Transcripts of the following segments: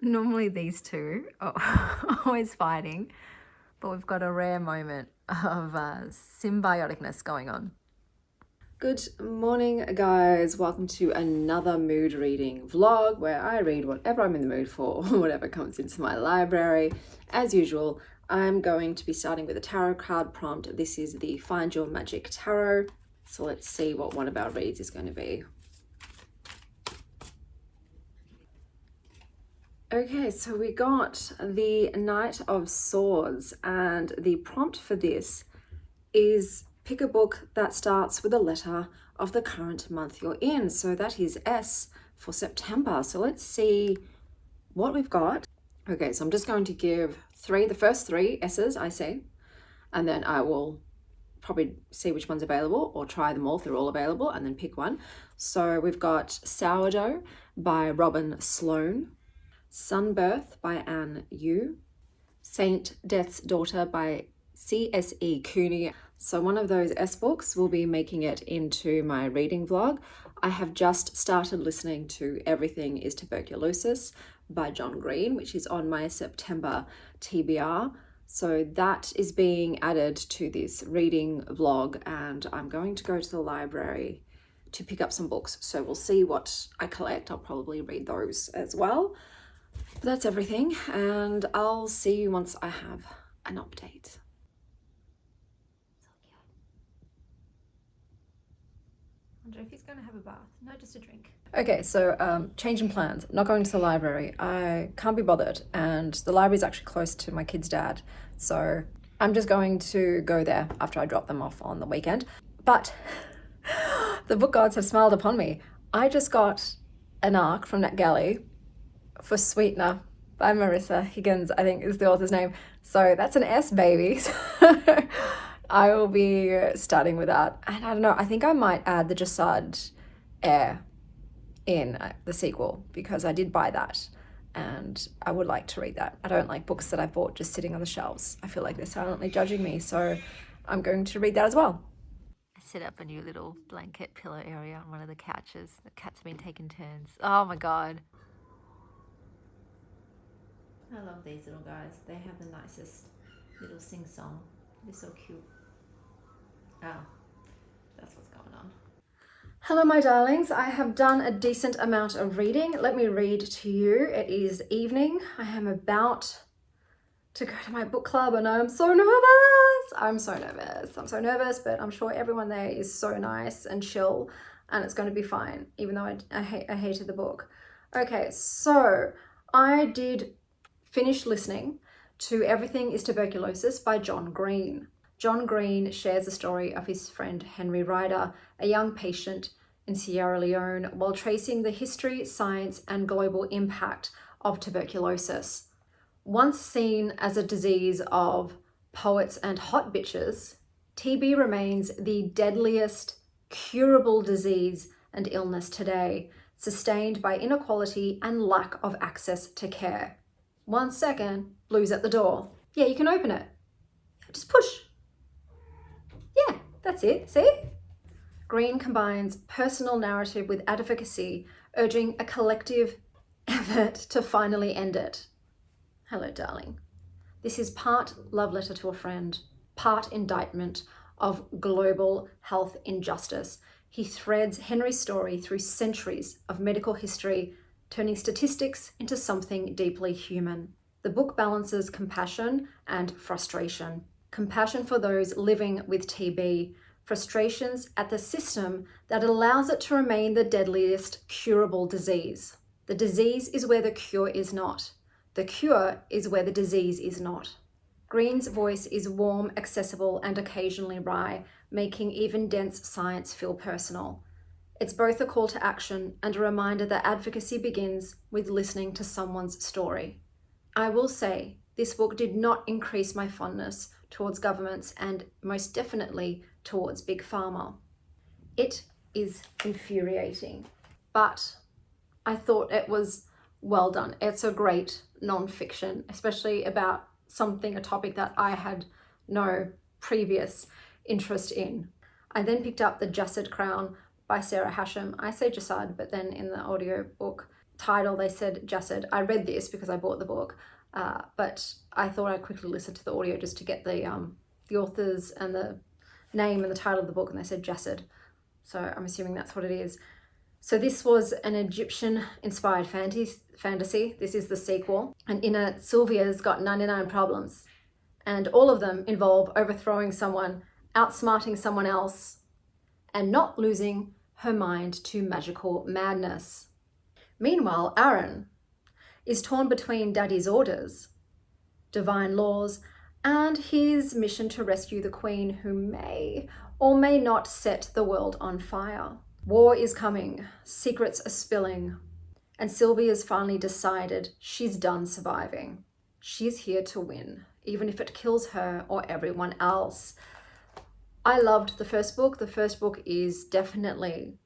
Normally these two are always fighting, but we've got a rare moment of symbioticness going on. Good morning, guys. Welcome to another mood reading vlog where I read whatever I'm in the mood for, whatever comes into my library. As usual, I'm going to be starting with a tarot card prompt. This is the Find Your Magic Tarot. So let's see what one of our reads is going to be. Okay, so we got the Knight of Swords, and the prompt for this is pick a book that starts with a letter of the current month you're in. So that is S for September. So let's see what we've got. Okay, so I'm just going to give the first three S's I see, and then I will probably see which one's available or try them all if they're all available and then pick one. So we've got Sourdough by Robin Sloan, Sunbirth by Anne Yu, Saint Death's Daughter by C.S.E. Cooney. So one of those S books will be making it into my reading vlog. I have just started listening to Everything is Tuberculosis by John Green, which is on my September TBR. So that is being added to this reading vlog, and I'm going to go to the library to pick up some books. So we'll see what I collect. I'll probably read those as well. But that's everything, and I'll see you once I have an update. I wonder if he's going to have a bath. No, just a drink. Okay, so change in plans. Not going to the library. I can't be bothered, and the library is actually close to my kid's dad, so I'm just going to go there after I drop them off on the weekend. But the book gods have smiled upon me. I just got an ARC from NetGalley for Sweetner by Marissa Higgins, I think is the author's name. So that's an S, baby. I will be starting with that. And I don't know, I think I might add the Jasad Air in the sequel because I did buy that and I would like to read that. I don't like books that I bought just sitting on the shelves. I feel like they're silently judging me, so I'm going to read that as well. I set up a new little blanket pillow area on one of the couches. The cats have been taking turns. Oh my god. I love these little guys. They have the nicest little sing-song. They're so cute. Oh, that's what's going on. Hello, my darlings. I have done a decent amount of reading. Let me read to you. It is evening. I am about to go to my book club and I'm so nervous. I'm so nervous, but I'm sure everyone there is so nice and chill and it's going to be fine, even though I hated the book. Okay, so I did finish listening to Everything is Tuberculosis by John Green. John Green shares the story of his friend Henry Ryder, a young patient in Sierra Leone, while tracing the history, science, and global impact of tuberculosis. Once seen as a disease of poets and hot bitches, TB remains the deadliest curable disease and illness today, sustained by inequality and lack of access to care. 1 second, blue's at the door. Yeah, you can open it. Just push. Yeah, that's it, see? Green combines personal narrative with advocacy, urging a collective effort to finally end it. Hello, darling. This is part love letter to a friend, part indictment of global health injustice. He threads Henry's story through centuries of medical history, turning statistics into something deeply human. The book balances compassion and frustration. Compassion for those living with TB, frustrations at the system that allows it to remain the deadliest curable disease. The disease is where the cure is not. The cure is where the disease is not. Green's voice is warm, accessible, and occasionally wry, making even dense science feel personal. It's both a call to action and a reminder that advocacy begins with listening to someone's story. I will say, this book did not increase my fondness towards governments and most definitely towards Big Pharma. It is infuriating, but I thought it was well done. It's a great nonfiction, especially about a topic that I had no previous interest in. I then picked up The Jasad Crown by Sarah Hashem. I say Jasad, but then in the audio book, title, they said jasad. I read this because I bought the book, but I thought I'd quickly listen to the audio just to get the authors and the name and the title of the book, and they said jasad. So I'm assuming that's what it is. So this was an Egyptian-inspired fantasy. This is the sequel. And in it, Sylvia's got 99 problems. And all of them involve overthrowing someone, outsmarting someone else, and not losing her mind to magical madness. Meanwhile, Aaron is torn between Daddy's orders, divine laws, and his mission to rescue the Queen, who may or may not set the world on fire. War is coming, secrets are spilling, and Sylvia's finally decided she's done surviving. She's here to win, even if it kills her or everyone else. I loved the first book. The first book is definitely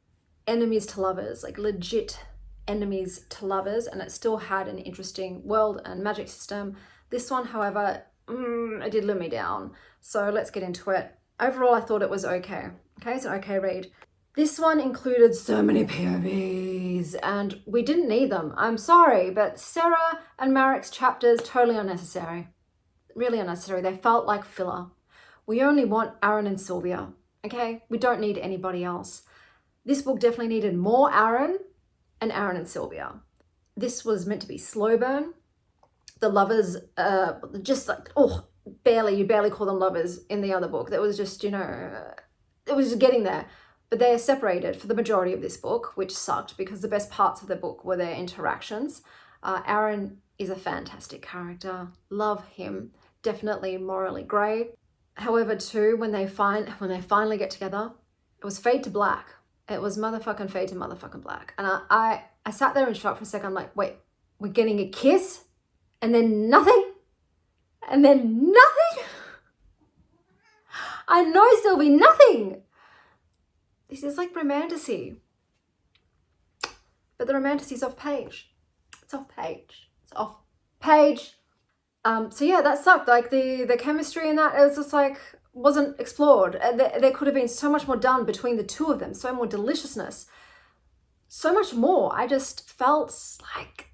enemies to lovers, like legit enemies to lovers, and it still had an interesting world and magic system. This one, however, it did let me down. So let's get into it. Overall, I thought it was okay. Okay, it's an okay read. This one included so many POVs, and we didn't need them. I'm sorry, but Sarah and Marek's chapters, totally unnecessary. Really unnecessary. They felt like filler. We only want Aaron and Sylvia, okay? We don't need anybody else. This book definitely needed more Aaron and Sylvia. This was meant to be slow burn. The lovers, just like, you barely call them lovers in the other book. That was just, it was just getting there. But they are separated for the majority of this book, which sucked because the best parts of the book were their interactions. Aaron is a fantastic character. Love him. Definitely morally grey. However, too, when they finally get together, it was fade to black. It was motherfucking fade to motherfucking black. And I sat there in shock for a second. I'm like, wait, we're getting a kiss? And then nothing? And then nothing? I know there'll be nothing. This is like romantasy. But the romantasy's off page. It's off page. It's off page. So yeah, that sucked. Like the chemistry in that, it was just like, wasn't explored. There could have been so much more done between the two of them. So more deliciousness. So much more. I just felt like,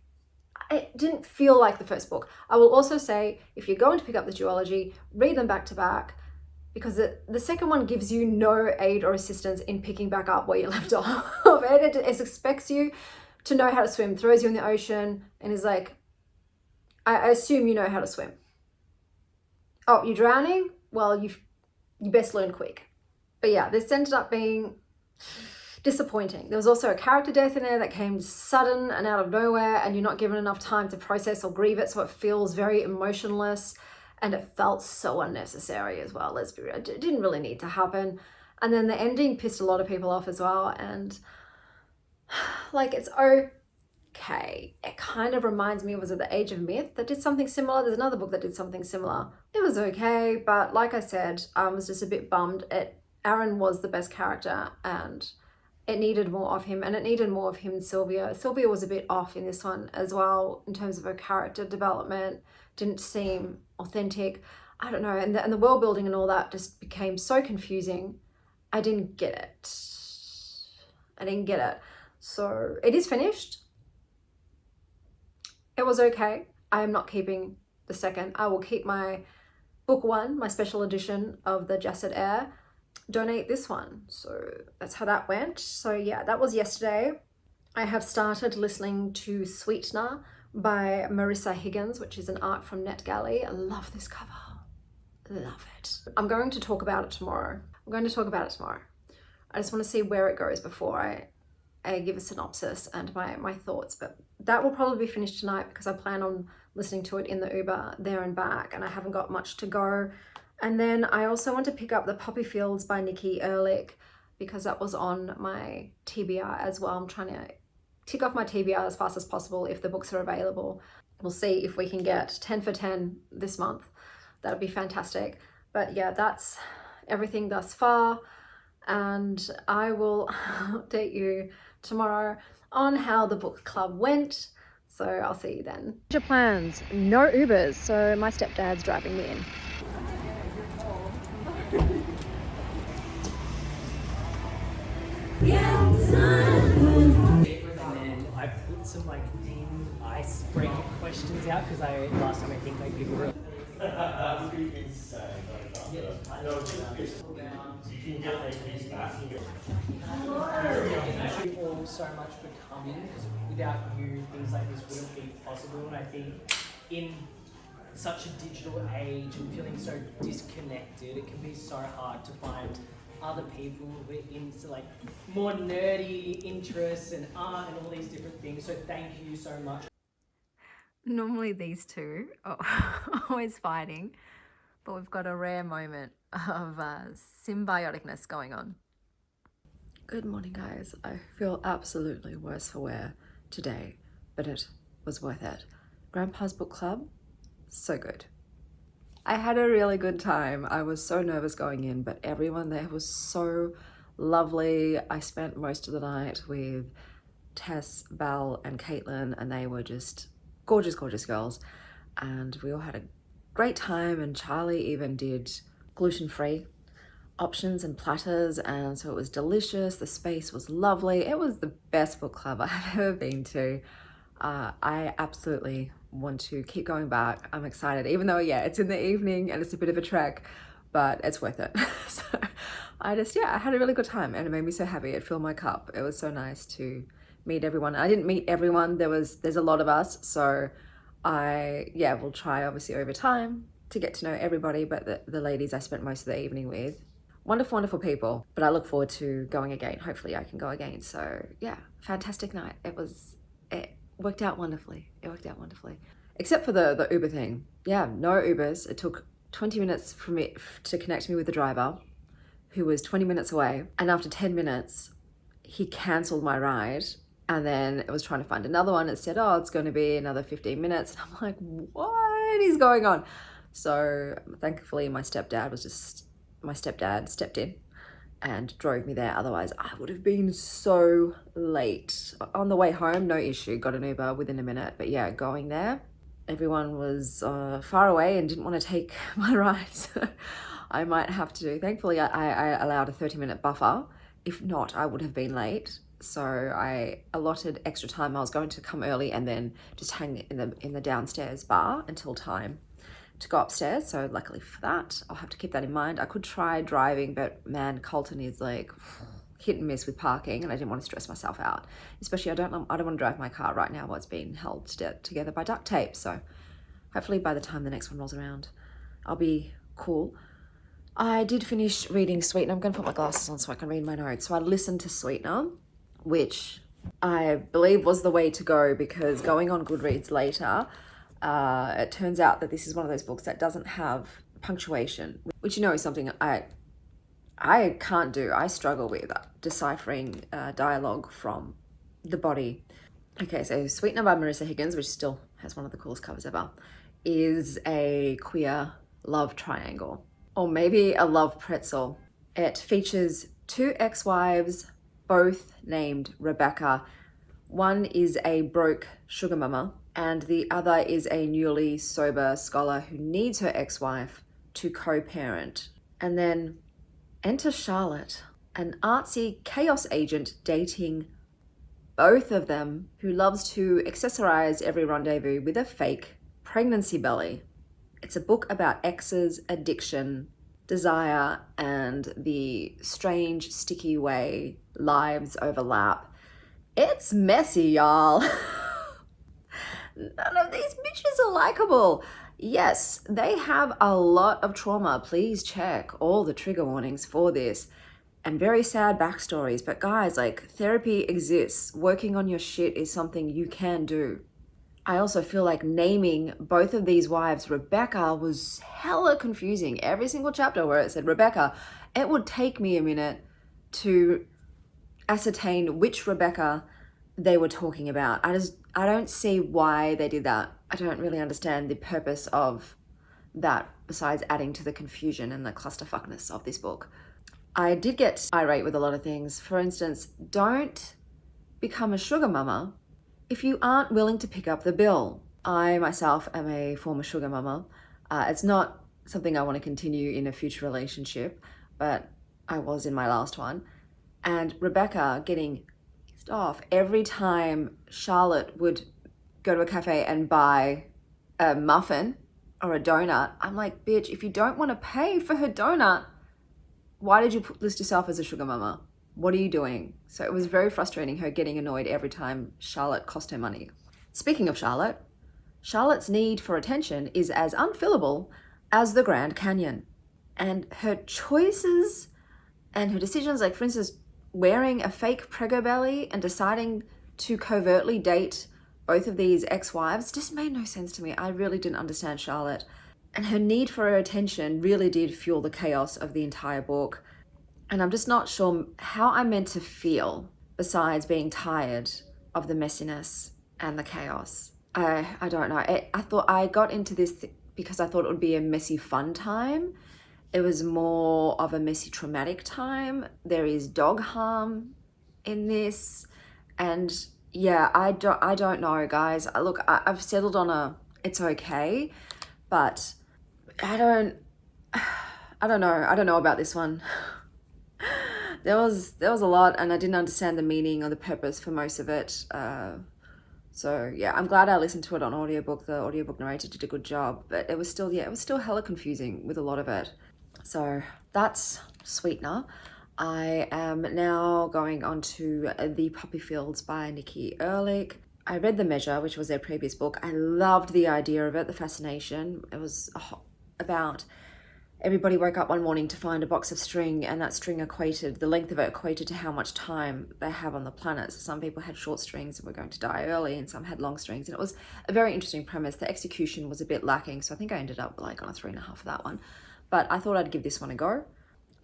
it didn't feel like the first book. I will also say, if you're going to pick up the duology, read them back to back, because the second one gives you no aid or assistance in picking back up where you left off. It expects you to know how to swim, throws you in the ocean, and is like, I assume you know how to swim. Oh, you're drowning? Well, you best learn quick. But yeah, this ended up being disappointing. There was also a character death in there that came sudden and out of nowhere, and you're not given enough time to process or grieve it, so it feels very emotionless. And it felt so unnecessary as well. Let's be real. It didn't really need to happen. And then the ending pissed a lot of people off as well. And like, it's okay. It kind of reminds me, was it The Age of Myth that did something similar? There's another book that did something similar. It was okay, but like I said, I was just a bit bummed. Aaron was the best character, and it needed more of him, and it needed more of him and Sylvia. Sylvia was a bit off in this one as well in terms of her character development. Didn't seem authentic. I don't know. And the world building and all that just became so confusing. I didn't get it. So it is finished. It was okay. I am not keeping the second. I will keep my book one, my special edition of the Jasad Air. Donate this one. So that's how that went. So yeah, that was yesterday. I have started listening to Sweetner by Marissa Higgins, which is an art from NetGalley. I love this cover. Love it. I'm going to talk about it tomorrow. I just want to see where it goes before I give a synopsis and my thoughts. But that will probably be finished tonight because I plan on listening to it in the Uber there and back, and I haven't got much to go. And then I also want to pick up The Poppy Fields by Nikki Ehrlich because that was on my TBR as well. I'm trying to tick off my TBR as fast as possible if the books are available. We'll see if we can get 10 for 10 this month. That would be fantastic. But yeah, that's everything thus far. And I will update you tomorrow on how the book club went. So I'll see you then. Future plans, no Ubers. So my stepdad's driving me in. some like deemed icebreaker questions out because last time I think like people were. Thank you all so much for coming, because without you things like this wouldn't be possible, and I think in such a digital age and feeling so disconnected, it can be so hard to find other people who are into like more nerdy interests and art and all these different things. So thank you so much. Normally these two are always fighting, but we've got a rare moment of symbioticness going on. Good morning, guys. I feel absolutely worse for wear today, but it was worth it. Grandpa's book club, so good. I had a really good time. I was so nervous going in, but everyone there was so lovely. I spent most of the night with Tess, Val, and Caitlin, and they were just gorgeous, gorgeous girls. And we all had a great time, and Charlie even did gluten-free options and platters, and so it was delicious. The space was lovely. It was the best book club I've ever been to. I absolutely want to keep going back. I'm excited, even though, yeah, it's in the evening and it's a bit of a trek, but it's worth it. So I had a really good time, and it made me so happy. It filled my cup. It was so nice to meet everyone. I didn't meet everyone. There's a lot of us, so we'll try obviously over time to get to know everybody, but the ladies I spent most of the evening with, wonderful, wonderful people. But I look forward to going again. Hopefully I can go again. So yeah, fantastic night. It worked out wonderfully. Except for the Uber thing. Yeah, no Ubers. It took 20 minutes for me to connect me with the driver, who was 20 minutes away. And after 10 minutes, he canceled my ride. And then it was trying to find another one. It said, oh, it's going to be another 15 minutes. And I'm like, what is going on? So thankfully my stepdad stepped in and drove me there. Otherwise I would have been so late. On the way home, no issue, got an Uber within a minute. But yeah, going there, everyone was far away and didn't want to take my ride. So I might have to, thankfully I allowed a 30-minute buffer. If not, I would have been late. So I allotted extra time. I was going to come early and then just hang in the downstairs bar until time to go upstairs. So luckily for that, I'll have to keep that in mind. I could try driving, but man, Colton is like hit and miss with parking, and I didn't want to stress myself out. Especially I don't want to drive my car right now while it's being held together by duct tape. So hopefully by the time the next one rolls around, I'll be cool. I did finish reading Sweetner. I'm going to put my glasses on so I can read my notes. So I listened to Sweetner, which I believe was the way to go, because going on Goodreads later, it turns out that this is one of those books that doesn't have punctuation, which, is something I can't do. I struggle with deciphering dialogue from the body. Okay, so Sweetner by Marissa Higgins, which still has one of the coolest covers ever, is a queer love triangle, or maybe a love pretzel. It features two ex-wives, both named Rebecca. One is a broke sugar mama, and the other is a newly sober scholar who needs her ex-wife to co-parent. And then enter Charlotte, an artsy chaos agent dating both of them, who loves to accessorize every rendezvous with a fake pregnancy belly. It's a book about exes, addiction, desire, and the strange, sticky way lives overlap. It's messy, y'all. None of these bitches are likable. Yes, they have a lot of trauma. Please check all the trigger warnings for this. And very sad backstories. But guys, therapy exists. Working on your shit is something you can do. I also feel like naming both of these wives Rebecca was hella confusing. Every single chapter where it said Rebecca, it would take me a minute to ascertain which Rebecca they were talking about. I don't see why they did that. I don't really understand the purpose of that, besides adding to the confusion and the clusterfuckness of this book. I did get irate with a lot of things. For instance, don't become a sugar mama if you aren't willing to pick up the bill. I myself am a former sugar mama. It's not something I want to continue in a future relationship, but I was in my last one. And Rebecca getting off. Every time Charlotte would go to a cafe and buy a muffin or a donut, I'm like, bitch, if you don't want to pay for her donut, why did you list yourself as a sugar mama? What are you doing? So it was very frustrating, her getting annoyed every time Charlotte cost her money. Speaking of Charlotte, Charlotte's need for attention is as unfillable as the Grand Canyon. And her choices and her decisions, like for instance, wearing a fake prego belly and deciding to covertly date both of these ex-wives just made no sense to me. I really didn't understand Charlotte. And her need for her attention really did fuel the chaos of the entire book. And I'm just not sure how I'm meant to feel besides being tired of the messiness and the chaos. I don't know. I thought I got into this because I thought it would be a messy fun time. It was more of a messy traumatic time. There is dog harm in this. And yeah, I don't know, guys. Look, I've settled on it's okay, but I don't know about this one. There was a lot, and I didn't understand the meaning or the purpose for most of it. So yeah, I'm glad I listened to it on audiobook. The audiobook narrator did a good job, but it was still hella confusing with a lot of it. So that's Sweetner. I am now going on to The Poppy Fields by Nikki Ehrlich. I read The Measure, which was their previous book. I loved the idea of it, the fascination. It was about everybody woke up one morning to find a box of string, and that string the length of it equated to how much time they have on the planet. So some people had short strings and were going to die early, and some had long strings. And it was a very interesting premise. The execution was a bit lacking, so I think I ended up like on a 3.5 for that one. But I thought I'd give this one a go.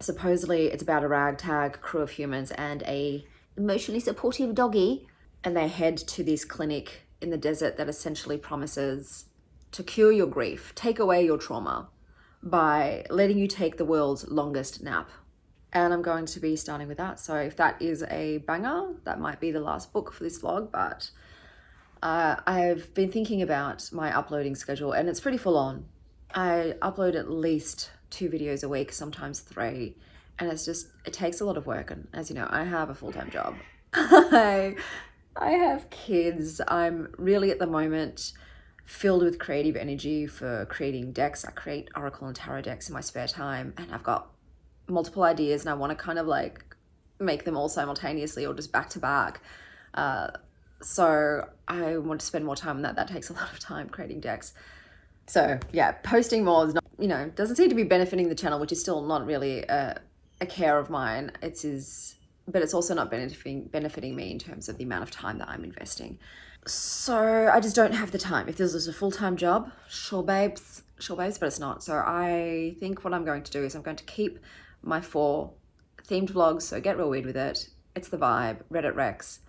Supposedly it's about a ragtag crew of humans and a emotionally supportive doggy, and they head to this clinic in the desert that essentially promises to cure your grief, take away your trauma by letting you take the world's longest nap. And I'm going to be starting with that. So if that is a banger, that might be the last book for this vlog, but I've been thinking about my uploading schedule, and it's pretty full on. I upload at least 2 videos a week, sometimes 3, and it takes a lot of work. And as you know, I have a full-time job. I have kids. I'm really at the moment filled with creative energy for creating decks. I create Oracle and Tarot decks in my spare time, and I've got multiple ideas, and I want to kind of like make them all simultaneously or just back to back. So I want to spend more time on that. That takes a lot of time, creating decks. So yeah, posting more is not, doesn't seem to be benefiting the channel, which is still not really a care of mine. But it's also not benefiting me in terms of the amount of time that I'm investing. So I just don't have the time. If this was a full-time job, sure babes, but it's not. So I think what I'm going to do is I'm going to keep my 4 themed vlogs, so get real weird with it. It's the vibe, Reddit Rex,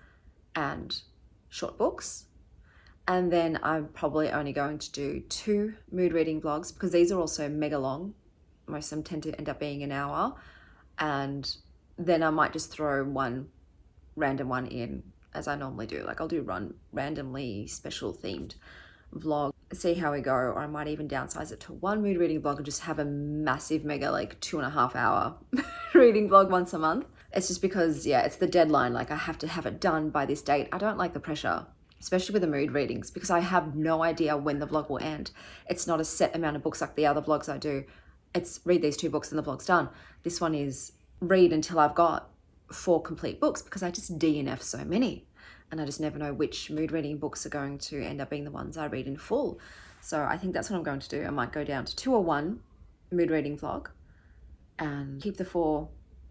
and short books. And then I'm probably only going to do 2 mood reading vlogs, because these are also mega long. Most of them tend to end up being an hour. And then I might just throw one random one in, as I normally do. Like I'll do randomly special themed vlog, see how we go, or I might even downsize it to 1 mood reading vlog and just have a massive mega like 2.5 hour reading vlog once a month. It's just because, yeah, it's the deadline. Like I have to have it done by this date. I don't like the pressure, especially with the mood readings, because I have no idea when the vlog will end. It's not a set amount of books like the other vlogs I do. It's read these 2 books and the vlog's done. This one is read until I've got 4 complete books, because I just DNF so many, and I just never know which mood reading books are going to end up being the ones I read in full. So I think that's what I'm going to do. I might go down to 2 or 1 mood reading vlog and keep the 4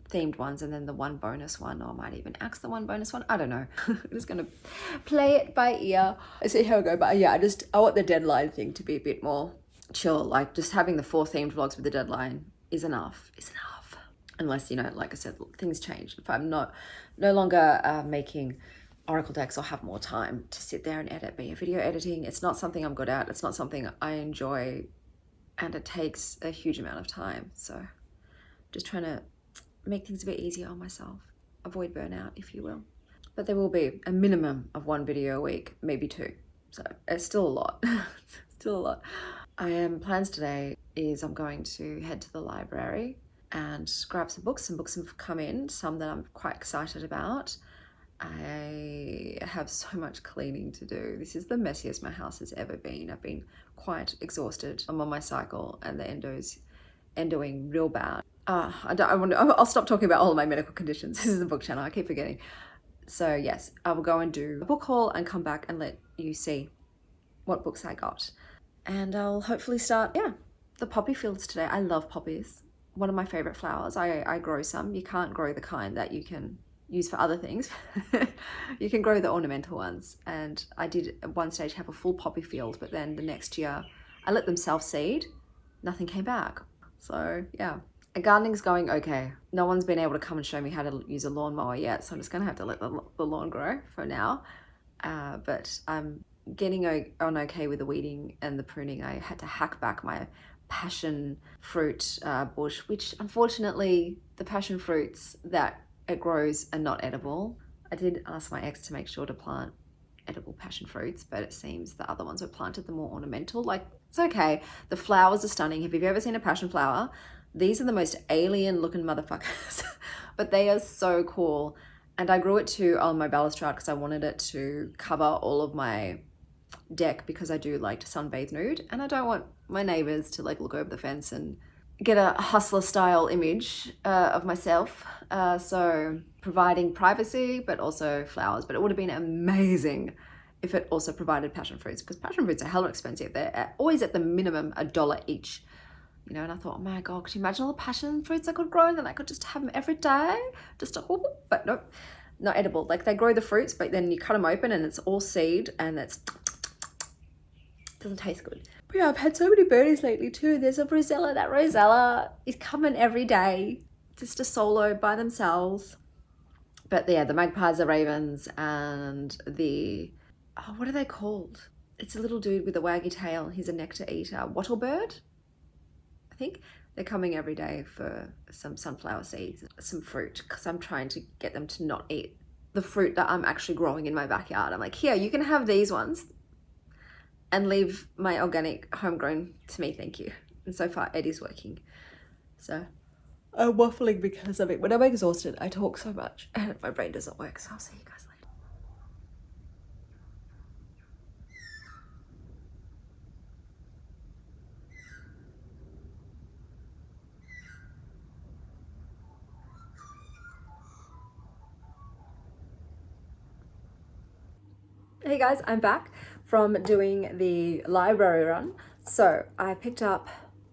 themed ones, and then the 1 bonus one, or I might even axe the 1 bonus one. I don't know. I'm just gonna play it by ear. I see how it go. But yeah, I want the deadline thing to be a bit more chill. Like just having the 4 themed vlogs with the deadline is enough. Unless, like I said, things change. If I'm no longer making Oracle decks, or have more time to sit there and edit. But video editing, it's not something I'm good at. It's not something I enjoy, and it takes a huge amount of time. So just trying to make things a bit easier on myself, avoid burnout, if you will. But there will be a minimum of 1 video a week, maybe 2. So it's still a lot. Plans today is I'm going to head to the library and grab some books. Some books have come in, some that I'm quite excited about. I have so much cleaning to do. This is the messiest my house has ever been. I've been quite exhausted. I'm on my cycle and the endoing real bad. I'll stop talking about all of my medical conditions. This is a book channel, I keep forgetting. So yes, I will go and do a book haul and come back and let you see what books I got. And I'll hopefully start, the poppy fields today. I love poppies. One of my favorite flowers. I grow some. You can't grow the kind that you can use for other things. You can grow the ornamental ones. And I did at one stage have a full poppy field, but then the next year I let them self-seed. Nothing came back. So yeah, gardening's going okay. No one's been able to come and show me how to use a lawnmower yet, so I'm just gonna have to let the lawn grow for now. But I'm getting on okay with the weeding and the pruning. I had to hack back my passion fruit bush, which unfortunately the passion fruits that it grows are not edible. I did ask my ex to make sure to plant edible passion fruits, but it seems the other ones were planted, the more ornamental. Like, it's okay. The flowers are stunning. Have you ever seen a passion flower? These are the most alien looking motherfuckers, but they are so cool. And I grew it too on my balustrade because I wanted it to cover all of my deck because I do like to sunbathe nude, and I don't want my neighbors to like look over the fence and get a hustler style image of myself. So providing privacy, but also flowers. But it would have been amazing if it also provided passion fruits, because passion fruits are hella expensive. They're always at the minimum $1 each. You know, and I thought, oh my God, could you imagine all the passion fruits I could grow, and then I could just have them every day? But nope, not edible. Like, they grow the fruits, but then you cut them open and it's all seed and doesn't taste good. But yeah, I've had so many birdies lately too. There's a rosella. That rosella is coming every day, just a solo by themselves. But yeah, the magpies, the ravens, and what are they called? It's a little dude with a waggy tail. He's a nectar eater. Wattlebird, I think. They're coming every day for some sunflower seeds, some fruit, because I'm trying to get them to not eat the fruit that I'm actually growing in my backyard. I'm like, here, you can have these ones and leave my organic homegrown to me, thank you. And so far it is working. So I'm waffling because of it. When I'm exhausted, I talk so much and my brain doesn't work. So I'll see you guys later. Hey guys, I'm back from doing the library run. So I picked up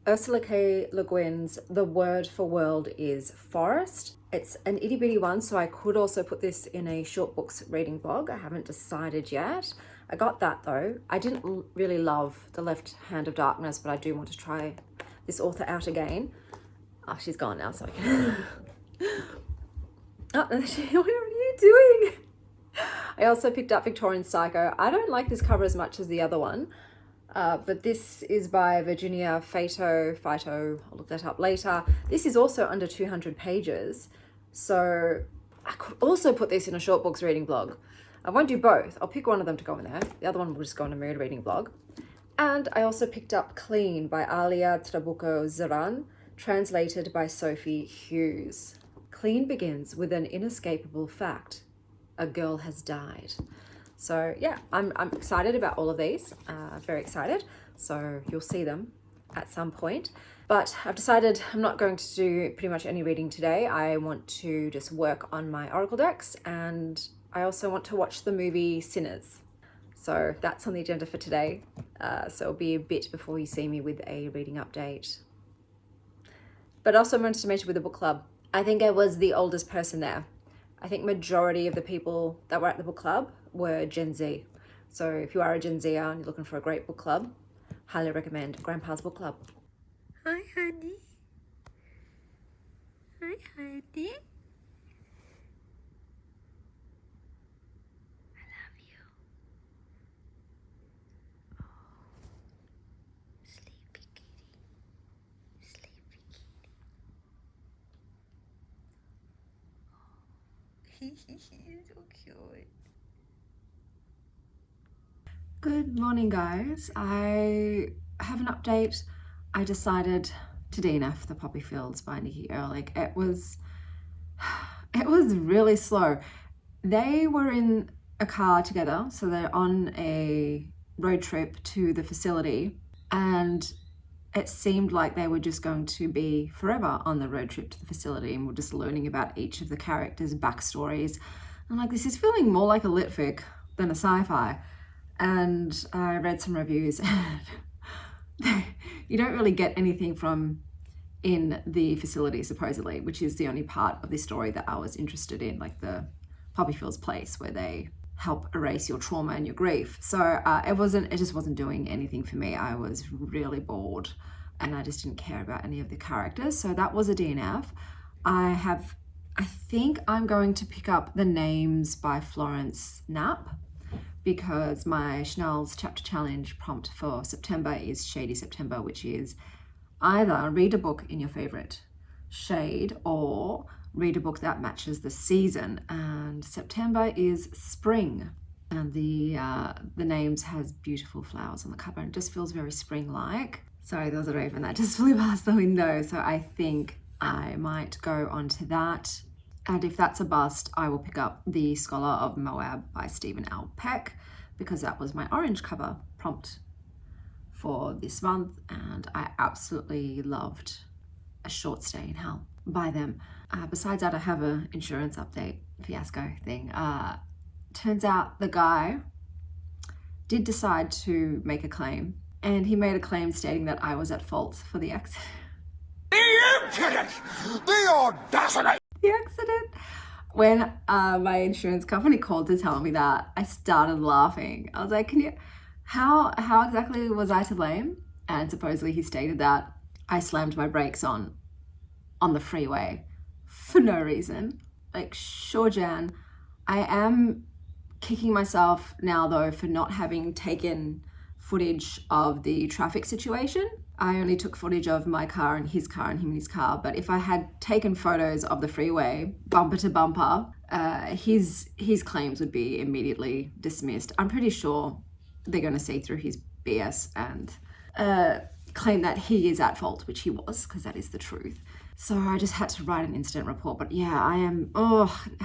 Ursula K. Le Guin's The Word for World is Forest. It's an itty bitty one, so I could also put this in a short books reading blog. I haven't decided yet. I got that though. I didn't really love The Left Hand of Darkness, but I do want to try this author out again. Oh, she's gone now, so I can... Oh, what are you doing? I also picked up Victorian Psycho. I don't like this cover as much as the other one, but this is by Virginia Fito, I'll look that up later. This is also under 200 pages, so I could also put this in a short books reading blog. I won't do both. I'll pick one of them to go in there. The other one will just go in a mood reading blog. And I also picked up Clean by Alia Trabuco Zeran, translated by Sophie Hughes. Clean begins with an inescapable fact. A girl has died. So yeah, I'm excited about all of these, very excited. So you'll see them at some point. But I've decided I'm not going to do pretty much any reading today. I want to just work on my Oracle decks, and I also want to watch the movie Sinners. So that's on the agenda for today. So it'll be a bit before you see me with a reading update. But also I wanted to mention with the book club, I think I was the oldest person there. I think majority of the people that were at the book club were Gen Z. So if you are a Gen Zer and you're looking for a great book club, highly recommend Grandpa's Book Club. Hi, honey. Hi, honey. I love you. Oh, sleepy kitty. Sleepy kitty. He's so cute. Good morning, guys. I have an update. I decided to DNF the Poppy Fields by Nikki Ehrlich. It was really slow. They were in a car together, so they're on a road trip to the facility, and it seemed like they were just going to be forever on the road trip to the facility, and we're just learning about each of the characters' backstories. I'm like, this is feeling more like a litfic than a sci-fi. And I read some reviews and you don't really get anything from in the facility, supposedly, which is the only part of this story that I was interested in, like the Poppyfield's place where they help erase your trauma and your grief. So it just wasn't doing anything for me. I was really bored and I just didn't care about any of the characters. So that was a DNF. I think I'm going to pick up The Names by Florence Knapp, because my Chanel's chapter challenge prompt for September is Shady September, which is either read a book in your favorite shade or read a book that matches the season. And September is spring, and the Names has beautiful flowers on the cover and it just feels very spring-like. Sorry, there was a raven that just flew past the window, so I think I might go on to that. And if that's a bust, I will pick up The Scholar of Moab by Stephen L. Peck, because that was my orange cover prompt for this month, and I absolutely loved A Short Stay in Hell by them. Besides that, I have an insurance update fiasco thing. Turns out the guy did decide to make a claim, and he made a claim stating that I was at fault for the accident. The impudence! The audacity! The accident. When my insurance company called to tell me that, I started laughing. I was like, how exactly was I to blame? And supposedly he stated that I slammed my brakes on the freeway for no reason. Like, sure, Jan, I am kicking myself now though for not having taken footage of the traffic situation. I only took footage of my car and him in his car, but if I had taken photos of the freeway bumper to bumper, his claims would be immediately dismissed. I'm pretty sure they're going to see through his BS and claim that he is at fault, which he was, because that is the truth. So I just had to write an incident report. But yeah, I am,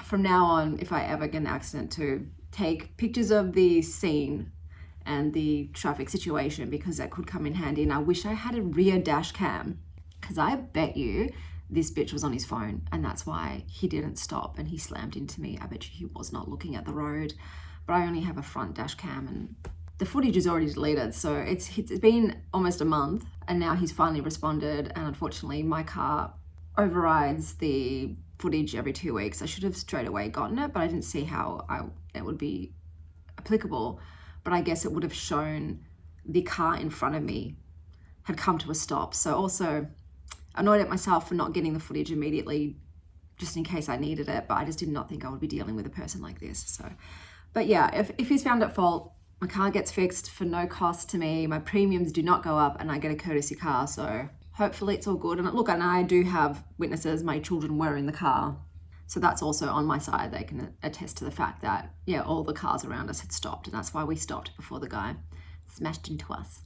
from now on, if I ever get an accident, to take pictures of the scene and the traffic situation, because that could come in handy. And I wish I had a rear dash cam, because I bet you this bitch was on his phone and that's why he didn't stop and he slammed into me. I bet you he was not looking at the road. But I only have a front dash cam and the footage is already deleted. So it's been almost a month and now he's finally responded, and unfortunately my car overrides the footage every 2 weeks. I should have straight away gotten it, but I didn't see how it would be applicable. But I guess it would have shown the car in front of me had come to a stop. So also annoyed at myself for not getting the footage immediately, just in case I needed it, but I just did not think I would be dealing with a person like this. So, but yeah, if he's found at fault, my car gets fixed for no cost to me, my premiums do not go up, and I get a courtesy car. So hopefully it's all good. And look, and I do have witnesses, my children were in the car. So that's also on my side. They can attest to the fact that, yeah, all the cars around us had stopped, and that's why we stopped before the guy smashed into us.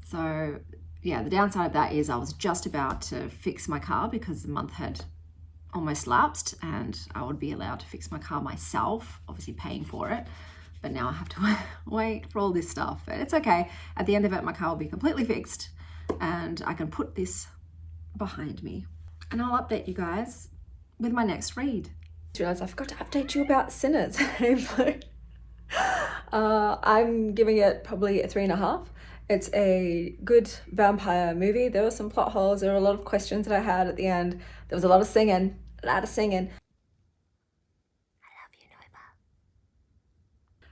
So yeah, the downside of that is I was just about to fix my car because the month had almost lapsed and I would be allowed to fix my car myself, obviously paying for it. But now I have to wait for all this stuff. But it's okay. At the end of it, my car will be completely fixed and I can put this behind me. And I'll update you guys with my next read. I realized I forgot to update you about Sinners. I'm giving it probably a 3.5. It's a good vampire movie. There were some plot holes. There were a lot of questions that I had at the end. There was a lot of singing. I love you, Nova.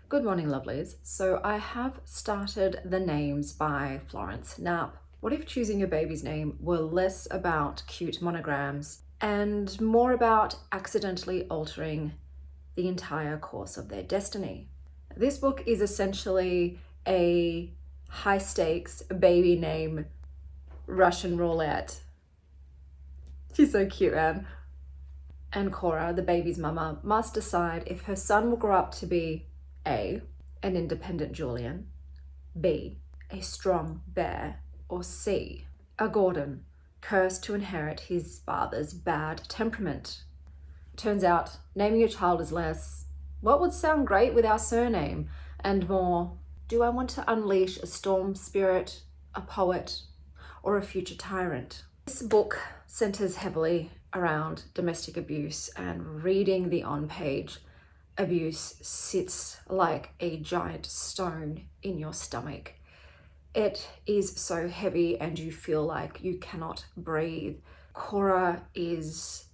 Good morning, lovelies. So I have started The Names by Florence Knapp. What if choosing your baby's name were less about cute monograms and more about accidentally altering the entire course of their destiny? This book is essentially a high-stakes baby name Russian roulette. She's so cute, man. And Cora, the baby's mama, must decide if her son will grow up to be A, an independent Julian, B, a strong bear, or C, a Gordon, cursed to inherit his father's bad temperament. Turns out naming your child is less What would sound great with our surname? And more, do I want to unleash a storm spirit, a poet, or a future tyrant? This book centers heavily around domestic abuse, and reading the on-page abuse sits like a giant stone in your stomach. It is so heavy and you feel like you cannot breathe. Cora is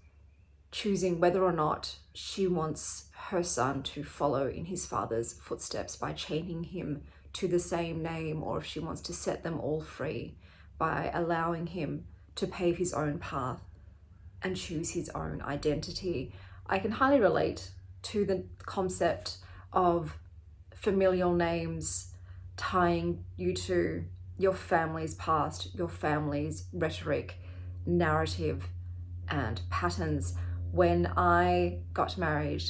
choosing whether or not she wants her son to follow in his father's footsteps by chaining him to the same name, or if she wants to set them all free by allowing him to pave his own path and choose his own identity. I can highly relate to the concept of familial names tying you to your family's past, your family's rhetoric, narrative, and patterns. When I got married,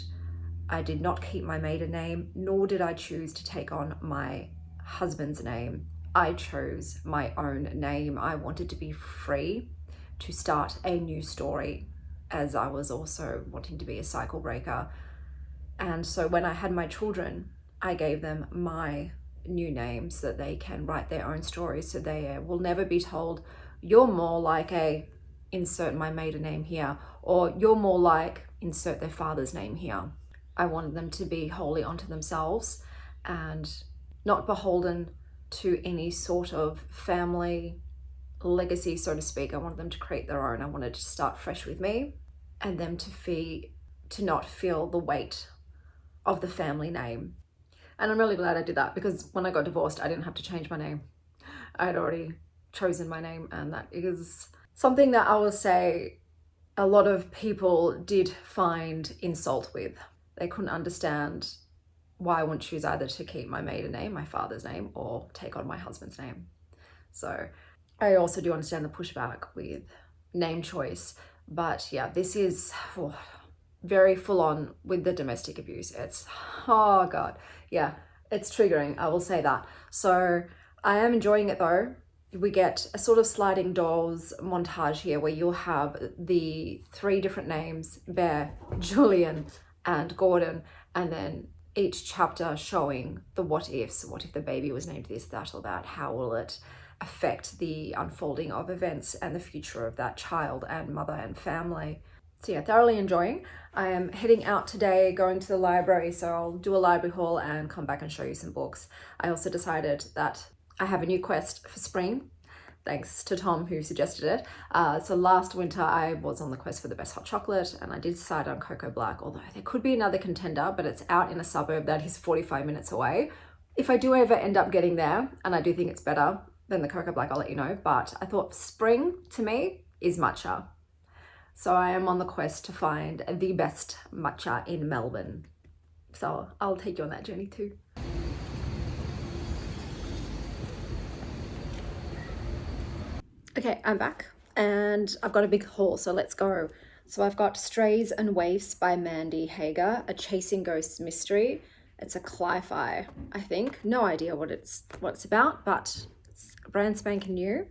I did not keep my maiden name, nor did I choose to take on my husband's name. I chose my own name. I wanted to be free to start a new story, as I was also wanting to be a cycle breaker. And so when I had my children, I gave them my new name so that they can write their own stories, so they will never be told, you're more like a, insert my maiden name here, or you're more like, insert their father's name here. I wanted them to be wholly onto themselves and not beholden to any sort of family legacy, so to speak. I wanted them to create their own. I wanted to start fresh with me, and them to not feel the weight of the family name. And I'm really glad I did that, because when I got divorced, I didn't have to change my name. I had already chosen my name, and that is something that I will say a lot of people did find insult with. They couldn't understand why I wouldn't choose either to keep my maiden name, my father's name, or take on my husband's name. So I also do understand the pushback with name choice, but yeah, this is very full on with the domestic abuse. It's, oh God, yeah, it's triggering, I will say that. So I am enjoying it though. We get a sort of sliding doors montage here where you'll have the 3 different names, Bear, Julian, and Gordon, and then each chapter showing the what ifs. What if the baby was named this, that, or that? How will it affect the unfolding of events and the future of that child and mother and family? So yeah, thoroughly enjoying. I am heading out today, going to the library, so I'll do a library haul and come back and show you some books. I also decided that I have a new quest for spring, thanks to Tom who suggested it. So last winter I was on the quest for the best hot chocolate, and I did decide on Cocoa Black, although there could be another contender, but it's out in a suburb that is 45 minutes away. If I do ever end up getting there, and I do think it's better than the Cocoa Black, I'll let you know, but I thought spring to me is matcha. So I am on the quest to find the best matcha in Melbourne. So I'll take you on that journey too. Okay, I'm back and I've got a big haul, so let's go. So I've got Strays and Waifs by Mandy Hager, a Chasing Ghosts mystery. It's a sci-fi, I think. No idea what it's about, but it's brand spanking new.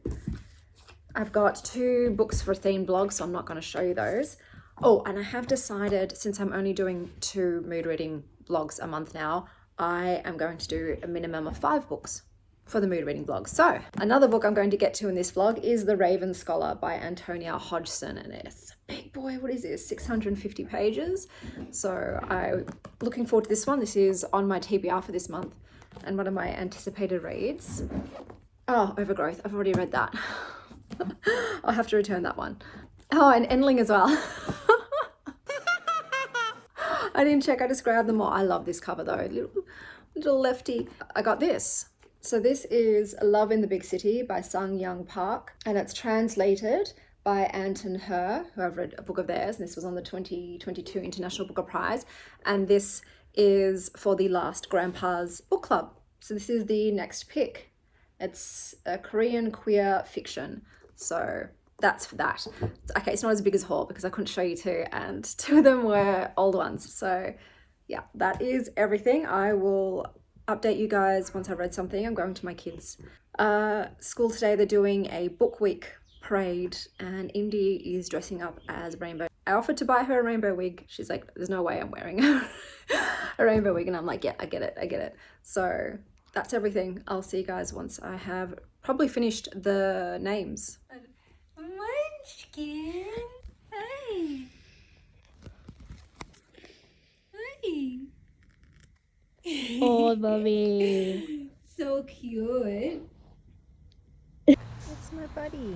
I've got 2 books for themed blogs, so I'm not going to show you those. Oh, and I have decided, since I'm only doing 2 mood reading blogs a month now, I am going to do a minimum of 5 books for the mood reading vlog. So another book I'm going to get to in this vlog is The Raven Scholar by Antonia Hodgson, and it's a big boy. What is this, 650 pages? So I'm looking forward to this one. This is on my TBR for this month and one of my anticipated reads. Oh, Overgrowth, I've already read that. I'll have to return that one. Oh, and Endling as well. I didn't check, I just grabbed them all. I love this cover though, little lefty. I got this. So this is Love in the Big City by Sung Young Park, and it's translated by Anton Her, who I've read a book of theirs, and this was on the 2022 International Booker Prize, and this is for the Last Grandpa's Book Club. So this is the next pick. It's a Korean queer fiction, so that's for that. Okay, it's not as big as haul because I couldn't show you 2, and 2 of them were old ones. So yeah, that is everything. I will update you guys once I've read something. I'm going to my kids' school today. They're doing a book week parade and Indy is dressing up as Rainbow. I offered to buy her a rainbow wig. She's like, there's no way I'm wearing a rainbow wig. And I'm like, yeah, I get it. So that's everything. I'll see you guys once I have probably finished the names. Munchkin. Hey. Hey. Oh, mommy. So cute. It's my buddy.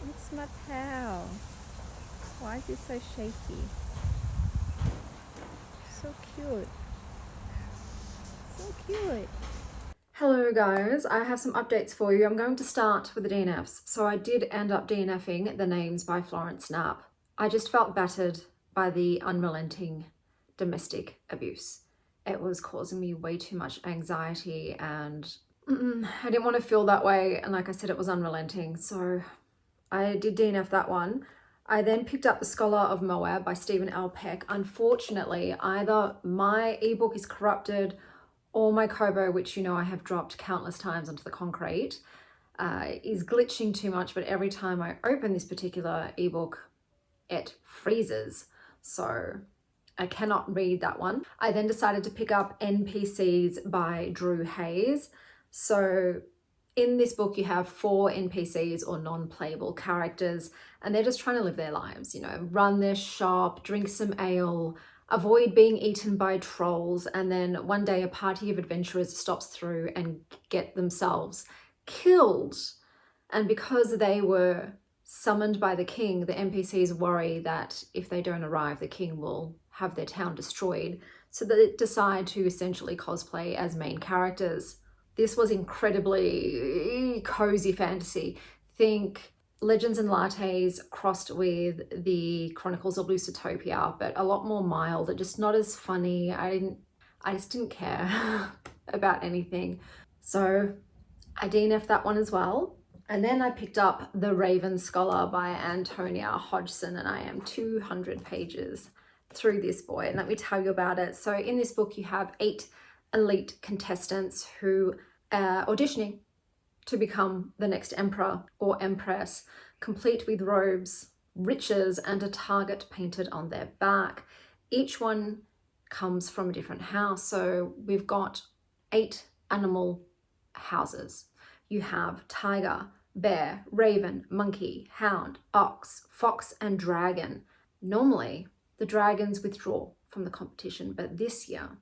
It's my pal. Why is he so shaky? So cute. So cute. Hello guys, I have some updates for you. I'm going to start with the DNFs. So I did end up DNFing the names by Florence Knapp. I just felt battered by the unrelenting domestic abuse. It was causing me way too much anxiety and I didn't want to feel that way. And like I said, it was unrelenting. So I did DNF that one. I then picked up The Scholar of Moab by Stephen L. Peck. Unfortunately, either my ebook is corrupted or my Kobo, which you know I have dropped countless times onto the concrete, is glitching too much. But every time I open this particular ebook, it freezes. So I cannot read that one. I then decided to pick up NPCs by Drew Hayes. So in this book, you have 4 NPCs or non-playable characters, and they're just trying to live their lives, you know, run their shop, drink some ale, avoid being eaten by trolls, and then one day a party of adventurers stops through and get themselves killed. And because they were summoned by the king, the NPCs worry that if they don't arrive, the king will have their town destroyed. So they decide to essentially cosplay as main characters. This was incredibly cozy fantasy. Think Legends and Lattes crossed with the Chronicles of Lucitopia, but a lot more mild and just not as funny. I just didn't care about anything. So I DNF'd that one as well. And then I picked up The Raven Scholar by Antonia Hodgson, and I am 200 pages through this boy. And let me tell you about it. So in this book, you have 8 elite contestants who are auditioning to become the next emperor or empress, complete with robes, riches, and a target painted on their back. Each one comes from a different house. So we've got 8 animal houses. You have tiger, bear, raven, monkey, hound, ox, fox, and dragon. Normally, the dragons withdraw from the competition, but this year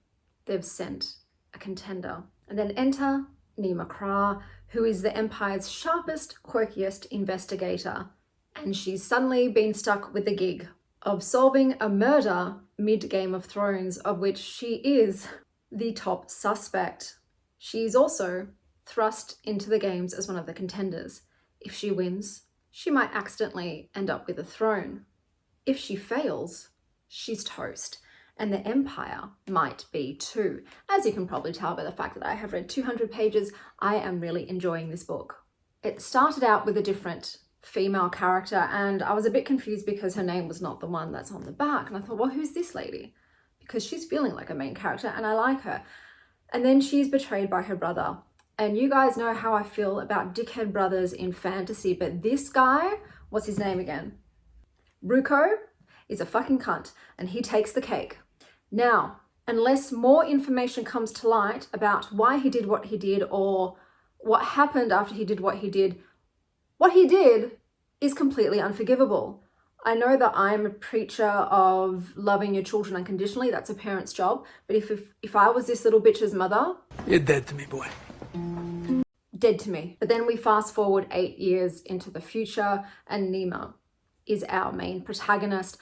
they've sent a contender. And then enter Nima Kra, who is the Empire's sharpest, quirkiest investigator. And she's suddenly been stuck with the gig of solving a murder mid-Game of Thrones, of which she is the top suspect. She's also thrust into the games as one of the contenders. If she wins, she might accidentally end up with the throne. If she fails, she's toast. And the Empire might be too. As you can probably tell by the fact that I have read 200 pages, I am really enjoying this book. It started out with a different female character, and I was a bit confused because her name was not the one that's on the back. And I thought, well, who's this lady? Because she's feeling like a main character and I like her. And then she's betrayed by her brother. And you guys know how I feel about dickhead brothers in fantasy, but this guy, what's his name again? Ruko is a fucking cunt, and he takes the cake. Now, unless more information comes to light about why he did what he did or what happened after he did what he did is completely unforgivable. I know that I'm a preacher of loving your children unconditionally. That's a parent's job. But if I was this little bitch's mother... You're dead to me, boy. Dead to me. But then we fast forward 8 years into the future, and Nima is our main protagonist.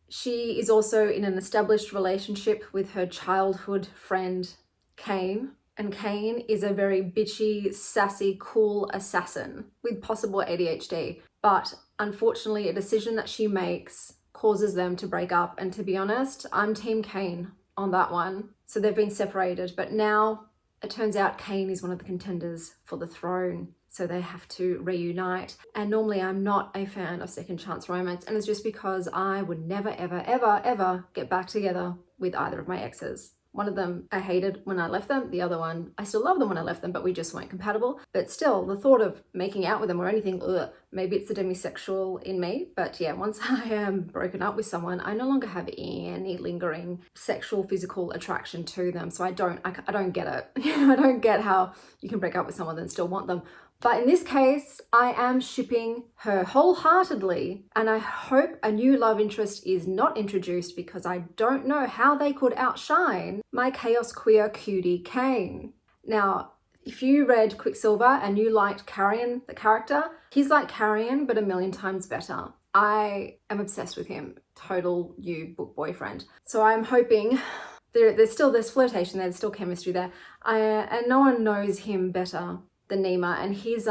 She is also in an established relationship with her childhood friend, Kane. And Kane is a very bitchy, sassy, cool assassin with possible ADHD. But unfortunately, a decision that she makes causes them to break up. And to be honest, I'm Team Kane on that one. So they've been separated. But now it turns out Kane is one of the contenders for the throne. So they have to reunite. And normally I'm not a fan of second chance romance. And it's just because I would never, ever, ever, ever get back together with either of my exes. One of them I hated when I left them. The other one, I still love them when I left them, but we just weren't compatible. But still, the thought of making out with them or anything, ugh, maybe it's the demisexual in me. But yeah, once I am broken up with someone, I no longer have any lingering sexual, physical attraction to them. So I don't get it. I don't get how you can break up with someone and still want them. But in this case, I am shipping her wholeheartedly, and I hope a new love interest is not introduced because I don't know how they could outshine my chaos queer cutie Kane. Now, if you read Quicksilver and you liked Carrion, the character, he's like Carrion, but a million times better. I am obsessed with him. Total you book boyfriend. So I'm hoping there's flirtation there, there's still chemistry there. And no one knows him better than Nima, and he's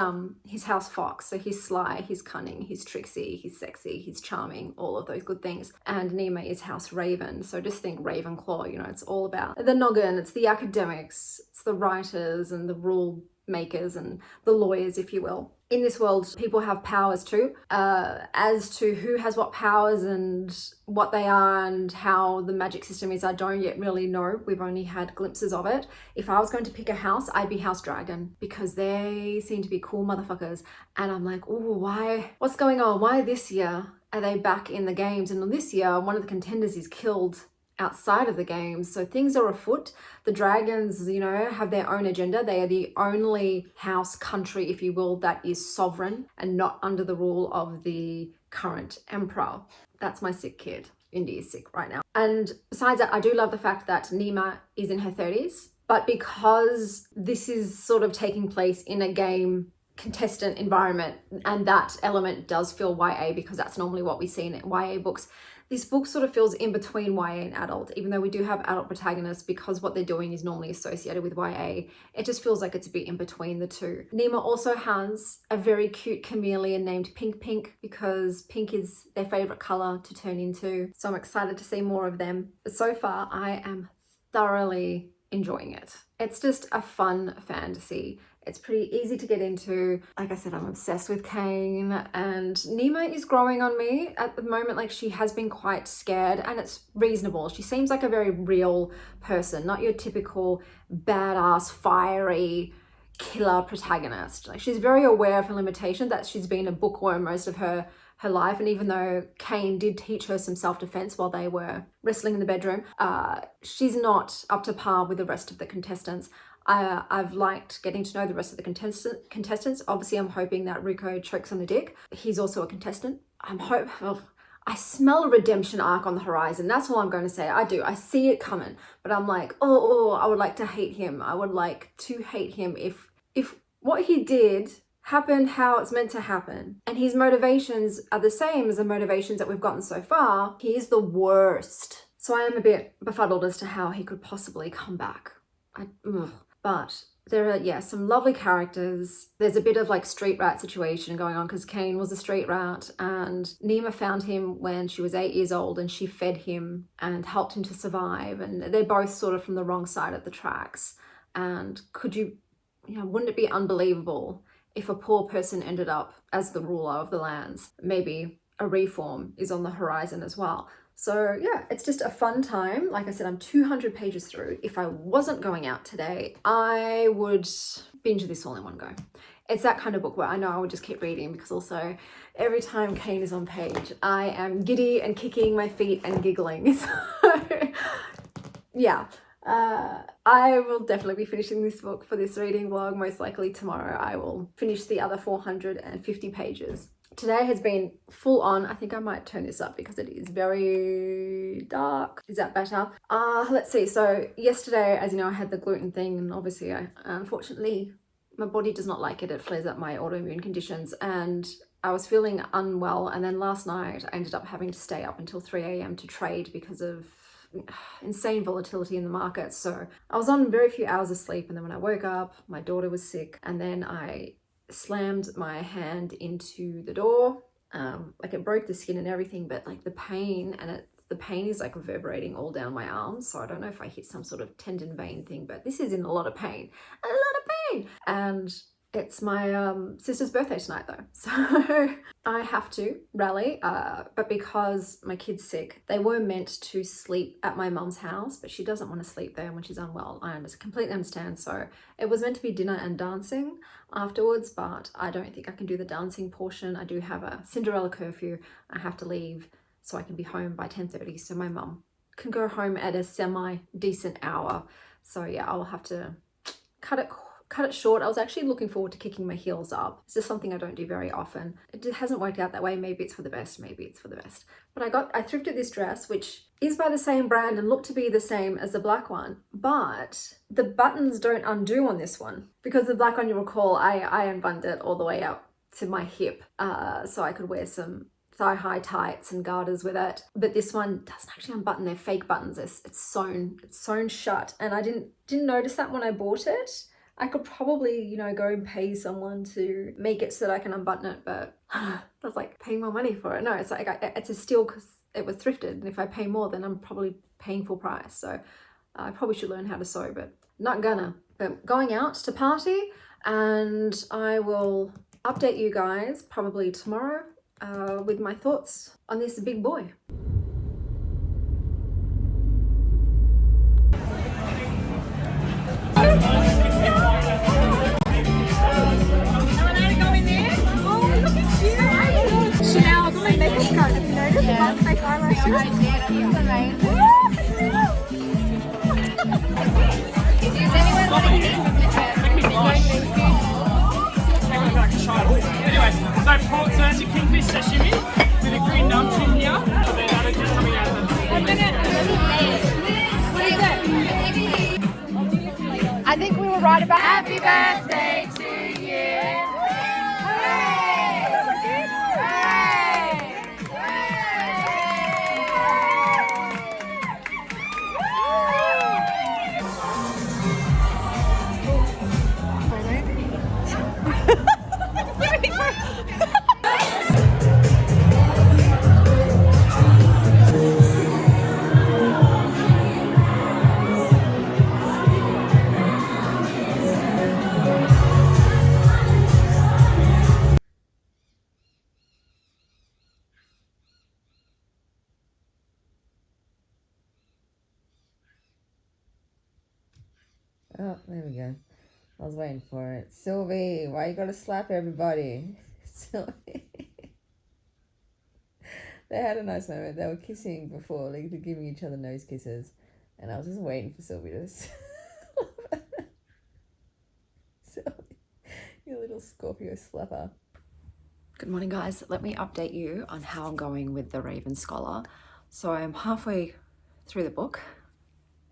house fox, so he's sly, he's cunning, he's tricksy, he's sexy, he's charming, all of those good things. And Nima is house raven, so just think Ravenclaw, you know, it's all about the noggin, it's the academics, it's the writers and the rule makers and the lawyers, if you will. In this world, people have powers too. As to who has what powers and what they are and how the magic system is, I don't yet really know. We've only had glimpses of it. If I was going to pick a house, I'd be House Dragon because they seem to be cool motherfuckers. And I'm like, oh, why? What's going on? Why this year are they back in the games? And this year, one of the contenders is killed outside of the games, so things are afoot. The dragons, you know, have their own agenda. They are the only house country, if you will, that is sovereign and not under the rule of the current emperor. That's my sick kid. Indy is sick right now. And besides that, I do love the fact that Nima is in her 30s, but because this is sort of taking place in a game contestant environment, and that element does feel YA because that's normally what we see in YA books. This book sort of feels in between YA and adult, even though we do have adult protagonists, because what they're doing is normally associated with YA. It just feels like it's a bit in between the two. Nima also has a very cute chameleon named Pink Pink because pink is their favorite color to turn into. So I'm excited to see more of them. But so far, I am thoroughly enjoying it. It's just a fun fantasy. It's pretty easy to get into. Like I said, I'm obsessed with Kane, and Nima is growing on me at the moment. Like, she has been quite scared, and it's reasonable. She seems like a very real person, not your typical badass, fiery killer protagonist. Like, she's very aware of her limitation, that she's been a bookworm most of her life. And even though Kane did teach her some self-defense while they were wrestling in the bedroom, she's not up to par with the rest of the contestants. I've liked getting to know the rest of the contestants. Obviously, I'm hoping that Rico chokes on the dick. He's also a contestant. I smell a redemption arc on the horizon. That's all I'm going to say. I do. I see it coming. But I'm like, I would like to hate him. I would like to hate him if what he did happened how it's meant to happen, and his motivations are the same as the motivations that we've gotten so far. He is the worst. So I am a bit befuddled as to how he could possibly come back. But there are, some lovely characters. There's a bit of like street rat situation going on because Kane was a street rat, and Nima found him when she was 8 years old, and she fed him and helped him to survive. And they're both sort of from the wrong side of the tracks. And wouldn't it be unbelievable if a poor person ended up as the ruler of the lands? Maybe a reform is on the horizon as well. So yeah, it's just a fun time. Like I said, I'm 200 pages through. If I wasn't going out today, I would binge this all in one go. It's that kind of book where I know I would just keep reading, because also every time Kane is on page, I am giddy and kicking my feet and giggling. So yeah, I will definitely be finishing this book for this reading vlog. Most likely tomorrow I will finish the other 450 pages. Today has been full on. I think I might turn this up because it is very dark. Is that better? Let's see. So yesterday, as you know, I had the gluten thing, and obviously unfortunately my body does not like it. It flares up my autoimmune conditions, and I was feeling unwell. And then last night I ended up having to stay up until 3 a.m. to trade because of insane volatility in the market. So I was on very few hours of sleep, and then when I woke up, my daughter was sick, and then I slammed my hand into the door. Like, it broke the skin and everything, but like the pain is like reverberating all down my arms. So I don't know if I hit some sort of tendon vein thing, but this is in a lot of pain. And It's my sister's birthday tonight though, so I have to rally, but because my kid's sick, they were meant to sleep at my mum's house, but she doesn't want to sleep there when she's unwell. I completely understand. So it was meant to be dinner and dancing afterwards, but I don't think I can do the dancing portion. I do have a Cinderella curfew. I have to leave so I can be home by 10:30, so my mum can go home at a semi-decent hour. So yeah, I'll have to cut it short. I was actually looking forward to kicking my heels up. It's just something I don't do very often. It hasn't worked out that way. Maybe it's for the best, maybe it's for the best. But I thrifted this dress, which is by the same brand and looked to be the same as the black one, but the buttons don't undo on this one, because the black one, you recall, I unbuttoned it all the way up to my hip, so I could wear some thigh-high tights and garters with it. But this one doesn't actually unbutton. They're fake buttons. It's sewn shut, and I didn't notice that when I bought it. I could probably, you know, go and pay someone to make it so that I can unbutton it, but that's like paying more money for it. No, it's like it's a steal because it was thrifted, and if I pay more, then I'm probably paying full price. So I probably should learn how to sew, but not gonna. But going out to party, and I will update you guys probably tomorrow with my thoughts on this big boy. Anyway, so pork Thursday kingfish sashimi with a green numpkin here. And then other just coming out of I think we were right about happy birthday to you. Oh, there we go. I was waiting for it. Sylvie, why you gotta slap everybody? Sylvie. They had a nice moment. They were kissing before, like they're giving each other nose kisses. And I was just waiting for Sylvie to Sylvie, you little Scorpio slapper. Good morning, guys. Let me update you on how I'm going with The Raven Scholar. So I'm halfway through the book,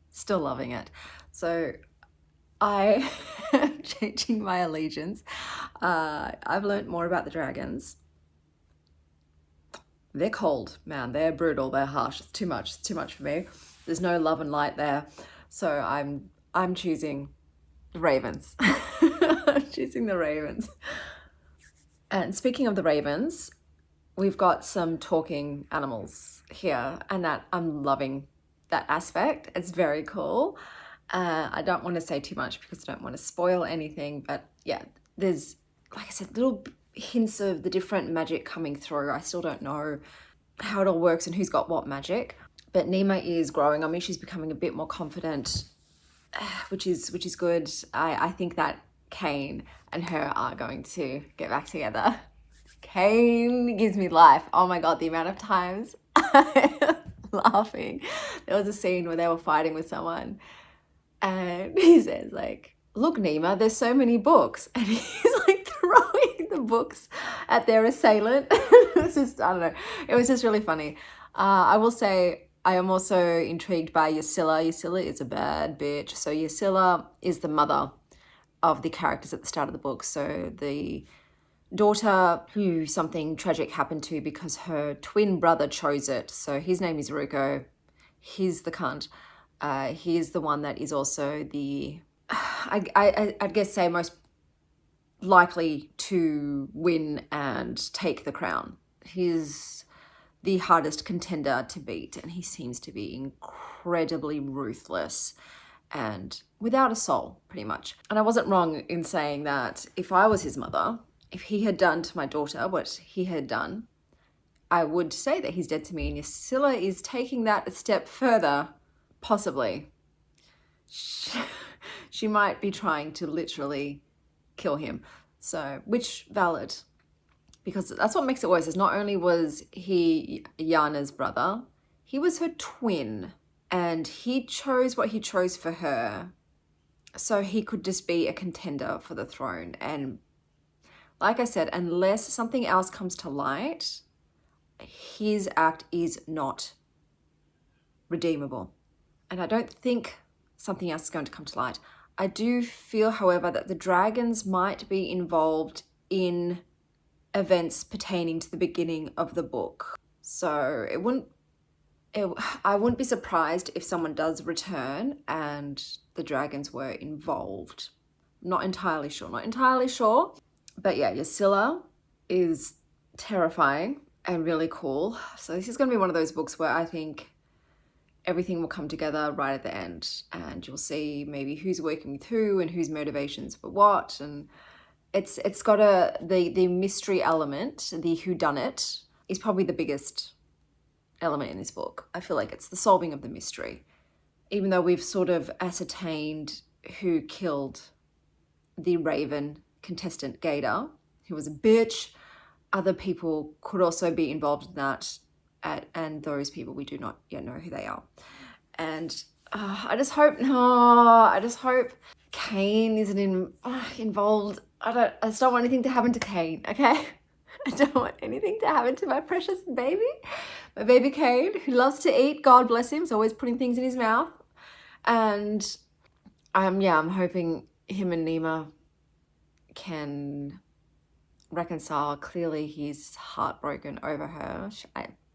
still loving it. So I am changing my allegiance. I've learned more about the dragons. They're cold, man. They're brutal. They're harsh. It's too much. It's too much for me. There's no love and light there. So I'm choosing the ravens. I'm choosing the ravens. And speaking of the ravens, we've got some talking animals here, and that I'm loving that aspect. It's very cool. I don't want to say too much because I don't want to spoil anything, but yeah, there's, like I said, little hints of the different magic coming through. I still don't know how it all works and who's got what magic, but Nima is growing on me. She's becoming a bit more confident, which is good. I think that Kane and her are going to get back together. Kane gives me life. Oh my God, the amount of times I'm laughing. There was a scene where they were fighting with someone and he says like, look Nima, there's so many books. And he's like throwing the books at their assailant. It was just, I don't know. It was just really funny. I will say I am also intrigued by Yasila. Yasila is a bad bitch. So Yasila is the mother of the characters at the start of the book. So the daughter who something tragic happened to because her twin brother chose it. So his name is Ruko. He's the cunt. He's the one that is also the, I'd guess say most likely to win and take the crown. He's the hardest contender to beat, and he seems to be incredibly ruthless. and without a soul, pretty much. And I wasn't wrong in saying that if I was his mother, if he had done to my daughter what he had done, I would say that he's dead to me. And Yasila is taking that a step further, possibly. She might be trying to literally kill him. So, which valid, because that's what makes it worse, is not only was he Yana's brother, he was her twin, and he chose what he chose for her, so he could just be a contender for the throne. And like I said, unless something else comes to light, his act is not redeemable. And I don't think something else is going to come to light. I do feel, however, that the dragons might be involved in events pertaining to the beginning of the book. So I wouldn't be surprised if someone does return and the dragons were involved. Not entirely sure. But yeah, Yasila is terrifying and really cool. So this is going to be one of those books where I think everything will come together right at the end, and you'll see maybe who's working with who and whose motivations for what. And it's got the mystery element, the whodunit is probably the biggest element in this book. I feel like it's the solving of the mystery. Even though we've sort of ascertained who killed the Raven contestant Gator, who was a bitch, other people could also be involved in that, and those people we do not yet know who they are. And I just hope Cain isn't involved. I just don't want anything to happen to Cain, okay? I don't want anything to happen to my precious baby. My baby Cain, who loves to eat, God bless him, is always putting things in his mouth. And I'm hoping him and Nima can reconcile. Clearly he's heartbroken over her.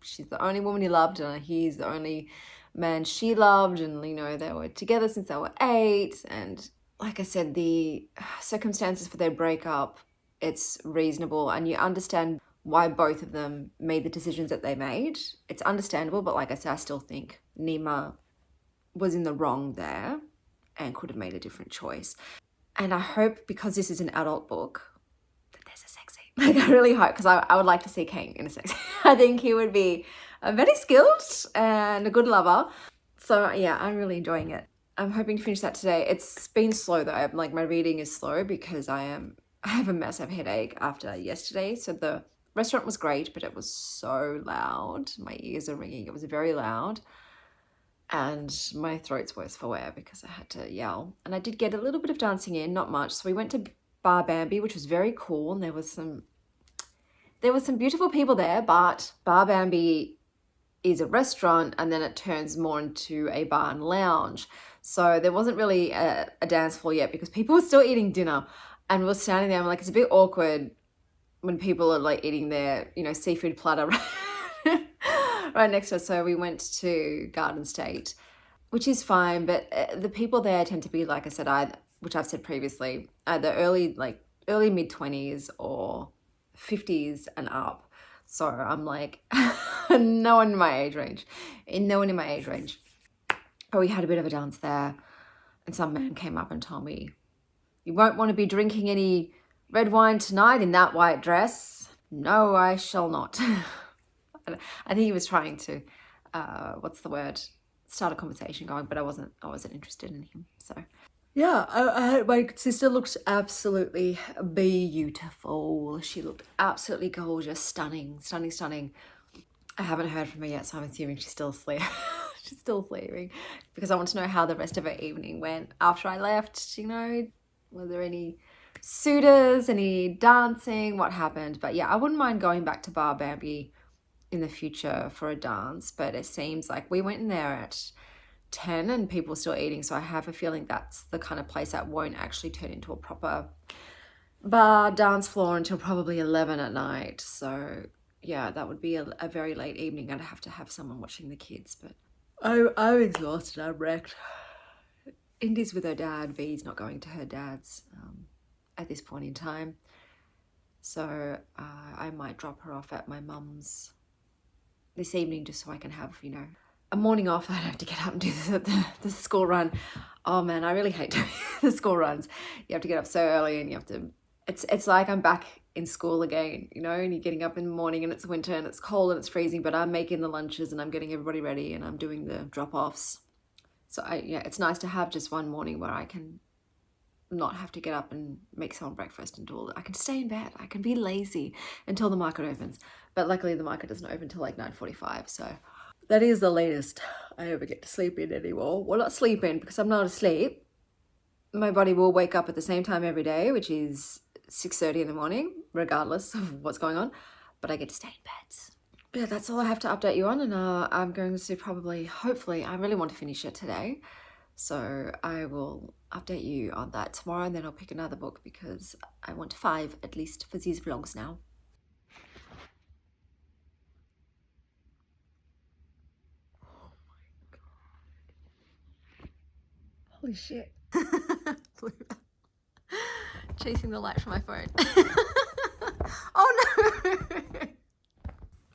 She's the only woman he loved, and he's the only man she loved, and they were together since they were 8. And like I said, the circumstances for their breakup, it's reasonable, and you understand why both of them made the decisions that they made. It's understandable, but like I said, I still think Nima was in the wrong there and could have made a different choice. And I hope, because this is an adult book, that there's a sex scene. I really hope, because I would like to see Cain in a sex scene. I think he would be very skilled and a good lover. So yeah, I'm really enjoying it. I'm hoping to finish that today. It's been slow though. My reading is slow because I have a massive headache after yesterday. So the restaurant was great, but it was so loud. My ears are ringing. It was very loud. And my throat's worse for wear because I had to yell. And I did get a little bit of dancing in, not much. So we went to Bar Bambi, which was very cool. And there was some beautiful people there, but Bar Bambi is a restaurant, and then it turns more into a bar and lounge. So there wasn't really a dance floor yet because people were still eating dinner. And we were standing there, and it's a bit awkward when people are eating their, seafood platter right next to us. So we went to Garden State, which is fine, but the people there tend to be, like I said, which I've said previously, either early mid-20s or 50s and up. So I'm no one in my age range. But we had a bit of a dance there, and some man came up and told me, "You won't want to be drinking any red wine tonight in that white dress." No, I shall not. I think he was trying to, start a conversation going, but I wasn't interested in him. So yeah, my sister looked absolutely beautiful. She looked absolutely gorgeous, stunning. I haven't heard from her yet, so I'm assuming she's still asleep. She's still sleeping, because I want to know how the rest of her evening went after I left. Were there any suitors, any dancing, what happened? But yeah, I wouldn't mind going back to Bar Bambi in the future for a dance, but it seems like we went in there at 10 and people were still eating, so I have a feeling that's the kind of place that won't actually turn into a proper bar dance floor until probably 11 at night. So yeah, that would be a very late evening. I'd have to have someone watching the kids, but I'm exhausted. I'm wrecked. Indy's with her dad. V's not going to her dad's at this point in time, so I might drop her off at my mum's this evening, just so I can have a morning off, I'd have to get up and do the school run. Oh man, I really hate doing the school runs. You have to get up so early and you have to, it's like I'm back in school again, you know, and you're getting up in the morning and it's winter and it's cold and it's freezing, but I'm making the lunches and I'm getting everybody ready and I'm doing the drop-offs. So yeah, it's nice to have just one morning where I can not have to get up and make someone breakfast and do all that. I can stay in bed. I can be lazy until the market opens. But luckily the market doesn't open until like 9:45. So that is the latest I ever get to sleep in anymore. Well, not sleep in because I'm not asleep. My body will wake up at the same time every day, which is 6:30 in the morning, regardless of what's going on. But I get to stay in bed. Yeah, that's all I have to update you on. And I'm going to probably, hopefully, I really want to finish it today. So I will update you on that tomorrow, and then I'll pick another book because I want 5 at least for these vlogs now. Oh my god. Holy shit. Chasing the light from my phone. Oh no!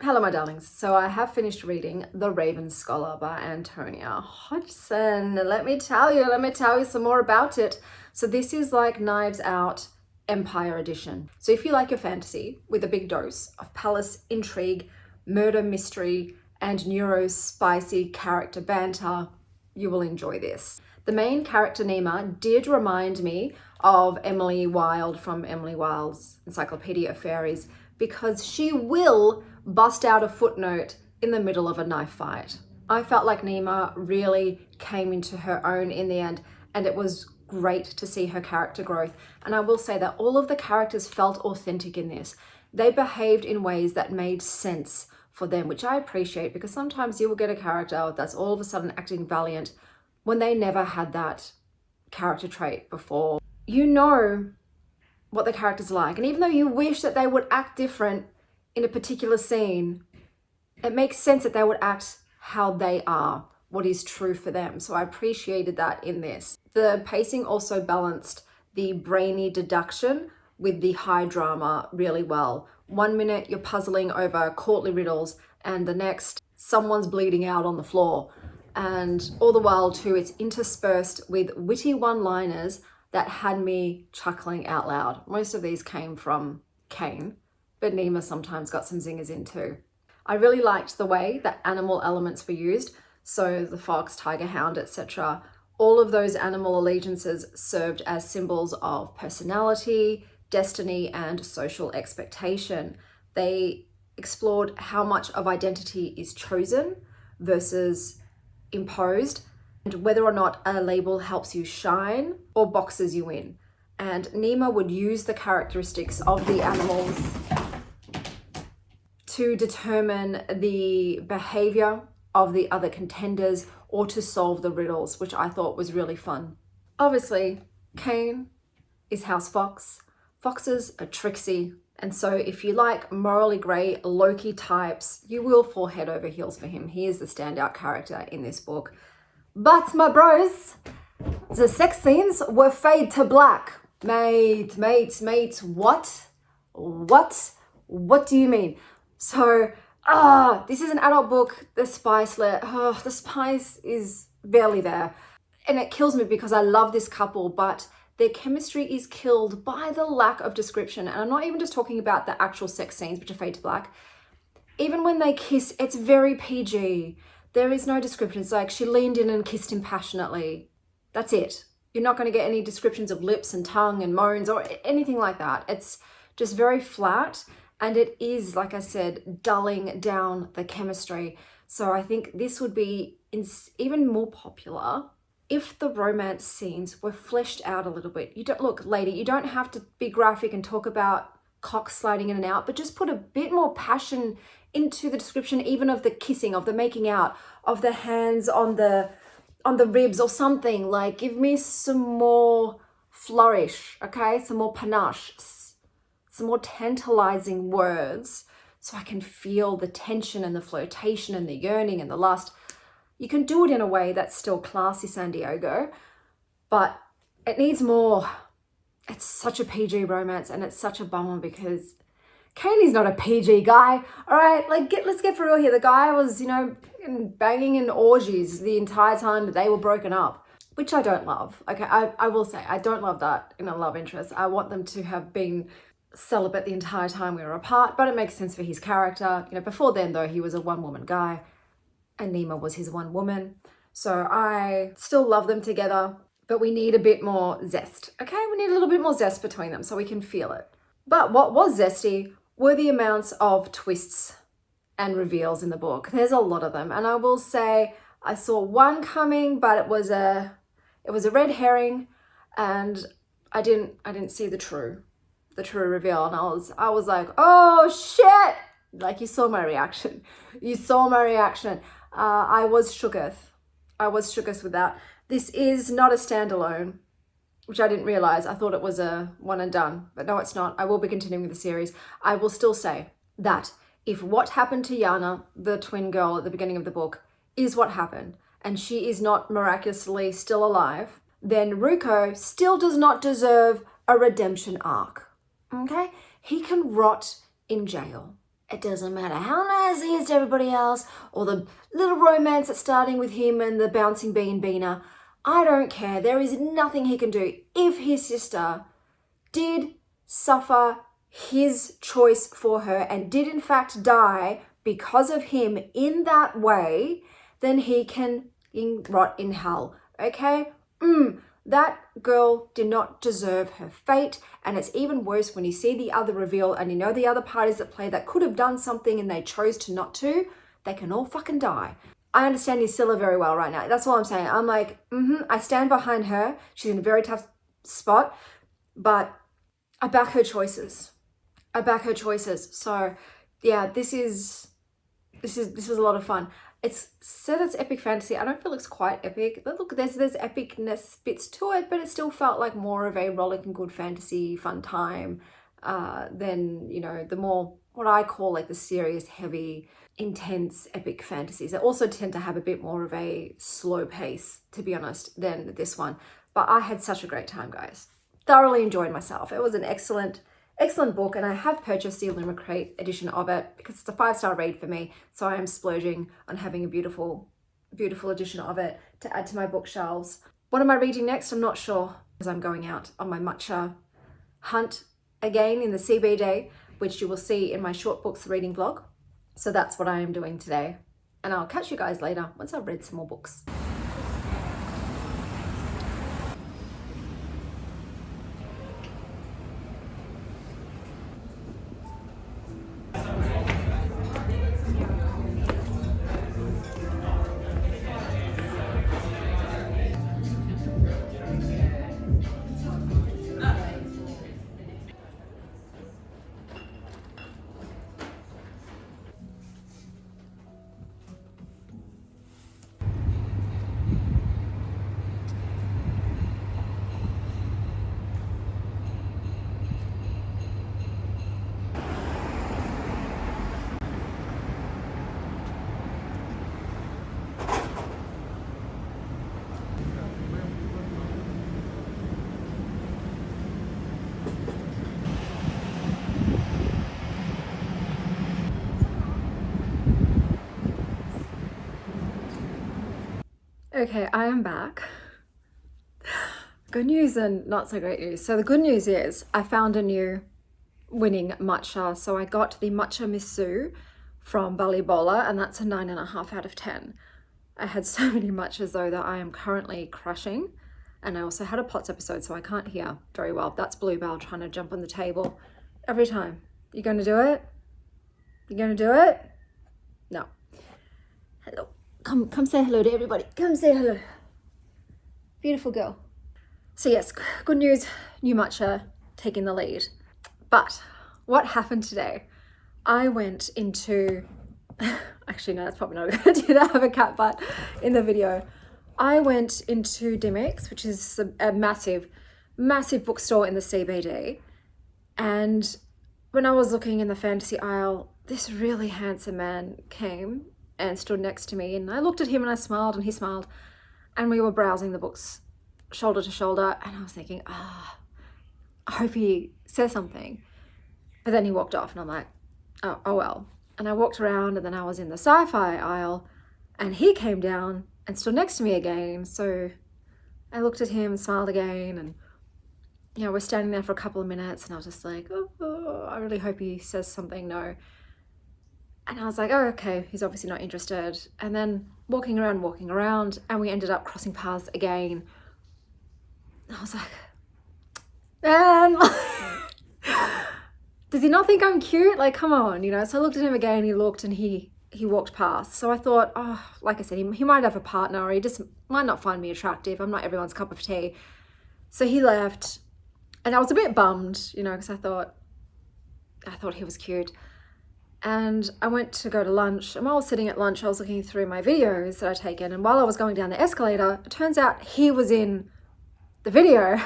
Hello my darlings, so I have finished reading The Raven Scholar by Antonia Hodgson. Let me tell you some more about it. So this is like Knives Out Empire Edition. So if you like your fantasy with a big dose of palace intrigue, murder mystery, and neuro-spicy character banter, you will enjoy this. The main character Nima did remind me of Emily Wilde from Emily Wilde's Encyclopedia of Fairies because she will bust out a footnote in the middle of a knife fight. I felt like Nima really came into her own in the end, and it was great to see her character growth. And I will say that all of the characters felt authentic in this. They behaved in ways that made sense for them, which I appreciate because sometimes you will get a character that's all of a sudden acting valiant when they never had that character trait before. You know what the character's like, and even though you wish that they would act different in a particular scene, it makes sense that they would act how they are, what is true for them. So I appreciated that in this. The pacing also balanced the brainy deduction with the high drama really well. 1 minute you're puzzling over courtly riddles, and the next someone's bleeding out on the floor. And all the while too, it's interspersed with witty one-liners that had me chuckling out loud. Most of these came from Kane, but Nima sometimes got some zingers in too. I really liked the way that animal elements were used. So the fox, tiger, hound, etc. All of those animal allegiances served as symbols of personality, destiny, and social expectation. They explored how much of identity is chosen versus imposed, and whether or not a label helps you shine or boxes you in. And Nima would use the characteristics of the animals to determine the behavior of the other contenders or to solve the riddles, which I thought was really fun. Obviously, Kane is House Fox. Foxes are tricksy, and so if you like morally grey Loki types, you will fall head over heels for him. He is the standout character in this book. But my bros, the sex scenes were fade to black. Mate, what? What do you mean? So, this is an adult book. The spice is barely there. And it kills me because I love this couple, but their chemistry is killed by the lack of description. And I'm not even just talking about the actual sex scenes, which are fade to black. Even when they kiss, it's very PG. There is no description. It's like she leaned in and kissed him passionately. That's it. You're not going to get any descriptions of lips and tongue and moans or anything like that. It's just very flat. And it is, like I said, dulling down the chemistry. So I think this would be even more popular if the romance scenes were fleshed out a little bit. You don't, look, lady, you don't have to be graphic and talk about cock sliding in and out, but just put a bit more passion into the description, even of the kissing, of the making out, of the hands on the ribs or something. Like, give me some more flourish, okay? Some more panache, some more tantalizing words so I can feel the tension and the flirtation and the yearning and the lust. You can do it in a way that's still classy, San Diego, but it needs more. It's such a PG romance, and it's such a bummer because Katie's not a PG guy, all right? Like, let's get for real here. The guy was, you know, banging in orgies the entire time that they were broken up, which I don't love. Okay, I will say, I don't love that in a love interest. I want them to have been celibate the entire time we were apart, but it makes sense for his character. You know, before then, though, he was a one-woman guy, and Nima was his one woman. So I still love them together, but we need a bit more zest, okay? We need a little bit more zest between them so we can feel it. But what was zesty were the amounts of twists and reveals in the book. There's a lot of them, and I will say I saw one coming, but it was a red herring, and I didn't see the true reveal, and I was like, oh shit! Like, you saw my reaction. You saw my reaction. I was shooketh. I was shooketh with that. This is not a standalone, which I didn't realize. I thought it was a one and done, but no, it's not. I will be continuing the series. I will still say that if what happened to Yana, the twin girl at the beginning of the book, is what happened, and she is not miraculously still alive, then Ruko still does not deserve a redemption arc, okay? He can rot in jail. It doesn't matter how nice he is to everybody else, or the little romance that's starting with him and the bouncing bee and Bina. I don't care. There is nothing he can do. If his sister did suffer his choice for her and did in fact die because of him in that way, then he can rot in hell, okay? That girl did not deserve her fate, and it's even worse when you see the other reveal and you know the other parties that play that could have done something and they chose to not to. They can all fucking die. I understand Yusilla very well right now. That's all I'm saying. I'm like, I stand behind her. She's in a very tough spot, but I back her choices. So yeah, this was a lot of fun. It's said it's epic fantasy. I don't feel it's quite epic. Look, there's epicness bits to it, but it still felt like more of a rollicking good fantasy fun time than, you know, the more what I call like the serious, heavy, intense epic fantasies. They also tend to have a bit more of a slow pace, to be honest, than this one. But I had such a great time, guys. Thoroughly enjoyed myself. It was an excellent book, and I have purchased the Illuma Crate edition of it because it's a 5-star read for me, so I am splurging on having a beautiful edition of it to add to my bookshelves. What am I reading next? I'm not sure, because I'm going out on my matcha hunt again in the CBD, which you will see in my short books reading blog. So that's what I am doing today, and I'll catch you guys later once I've read some more books. Okay, I am back. Good news and not so great news. So the good news is I found a new winning matcha. So I got the matcha miso from Bali Bola, and that's a 9.5 out of 10. I had so many matchas though that I am currently crushing. And I also had a POTS episode, so I can't hear very well. That's Bluebell trying to jump on the table every time. You gonna do it? You gonna do it? No. Hello. Come say hello to everybody. Come say hello. Beautiful girl. So yes, good news, new matcha taking the lead. But what happened today? I went into, actually no, that's probably not a good idea to have a cat butt in the video. I went into Dimmicks, which is a massive bookstore in the CBD. And when I was looking in the fantasy aisle, this really handsome man came and stood next to me, and I looked at him and I smiled and he smiled, and we were browsing the books shoulder to shoulder, and I was thinking, I hope he says something. But then he walked off and I'm like, oh well. And I walked around and then I was in the sci-fi aisle and he came down and stood next to me again. So I looked at him, smiled again, and you know, we're standing there for a couple of minutes and I was just like, oh, I really hope he says something no. And I was like, oh, okay, he's obviously not interested. And then walking around, and we ended up crossing paths again. I was like, man, does he not think I'm cute? Like, come on, you know? So I looked at him again, he looked and he walked past. So I thought, oh, like I said, he might have a partner or he just might not find me attractive. I'm not everyone's cup of tea. So he left and I was a bit bummed, you know, because I thought he was cute. And I went to go to lunch, and while I was sitting at lunch, I was looking through my videos that I'd taken, and while I was going down the escalator, it turns out he was in the video.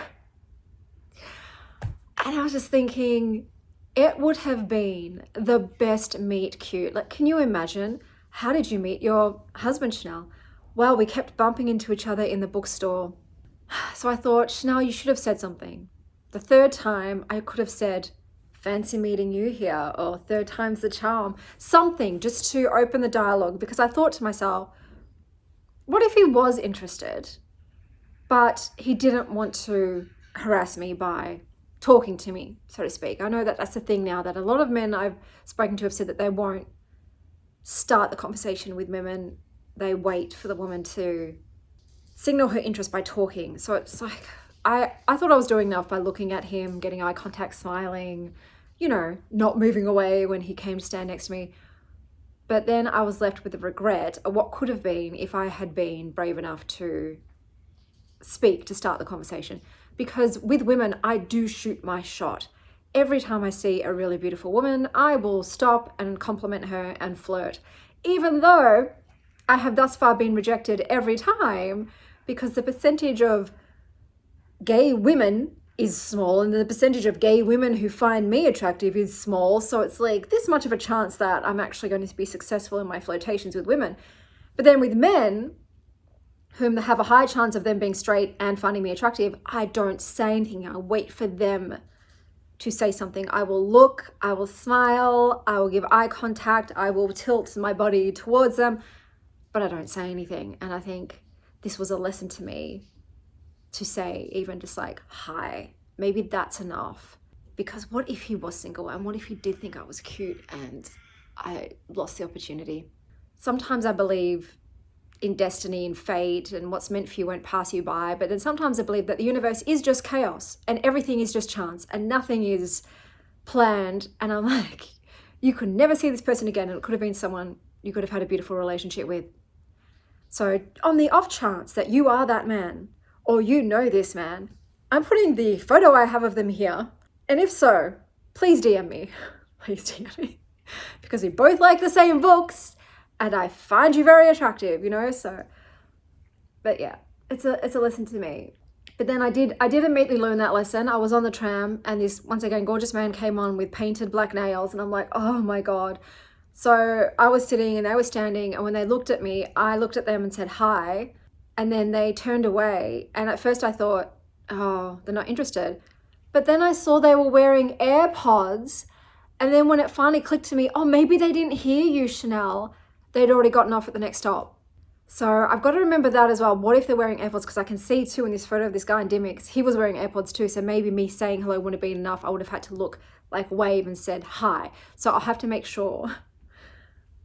And I was just thinking, it would have been the best meet cute. Like, can you imagine? How did you meet your husband, Chanel? Well, we kept bumping into each other in the bookstore. So I thought, Chanel, you should have said something. The third time, I could have said, fancy meeting you here, or third time's the charm. Something just to open the dialogue, because I thought to myself, what if he was interested, but he didn't want to harass me by talking to me, so to speak. I know that that's the thing now, that a lot of men I've spoken to have said that they won't start the conversation with women. They wait for the woman to signal her interest by talking. So it's like, I thought I was doing enough by looking at him, getting eye contact, smiling, you know, not moving away when he came to stand next to me. But then I was left with the regret of what could have been if I had been brave enough to speak, to start the conversation. Because with women, I do shoot my shot. Every time I see a really beautiful woman, I will stop and compliment her and flirt. Even though I have thus far been rejected every time, because the percentage of gay women is small and the percentage of gay women who find me attractive is small. So it's like this much of a chance that I'm actually going to be successful in my flirtations with women. But then with men, whom have a high chance of them being straight and finding me attractive, I don't say anything. I wait for them to say something. I will look, I will smile, I will give eye contact, I will tilt my body towards them, but I don't say anything. And I think this was a lesson to me, to say even just like, hi, maybe that's enough. Because what if he was single, and what if he did think I was cute and I lost the opportunity? Sometimes I believe in destiny and fate, and what's meant for you won't pass you by. But then sometimes I believe that the universe is just chaos and everything is just chance and nothing is planned. And I'm like, you could never see this person again, and it could have been someone you could have had a beautiful relationship with. So on the off chance that you are that man, or you know this man, I'm putting the photo I have of them here. And if so, please DM me. Please DM me. Because we both like the same books and I find you very attractive, you know? So, but yeah, it's a lesson to me. But then I did immediately learn that lesson. I was on the tram and this, once again, gorgeous man came on with painted black nails and I'm like, oh my God. So I was sitting and they were standing, and when they looked at me, I looked at them and said hi. And then they turned away. And at first I thought, oh, they're not interested. But then I saw they were wearing AirPods. And then when it finally clicked to me, oh, maybe they didn't hear you, Chanel. They'd already gotten off at the next stop. So I've got to remember that as well. What if they're wearing AirPods? Because I can see too in this photo of this guy in Dimmicks, he was wearing AirPods too. So maybe me saying hello wouldn't have been enough. I would have had to look like wave and said hi. So I'll have to make sure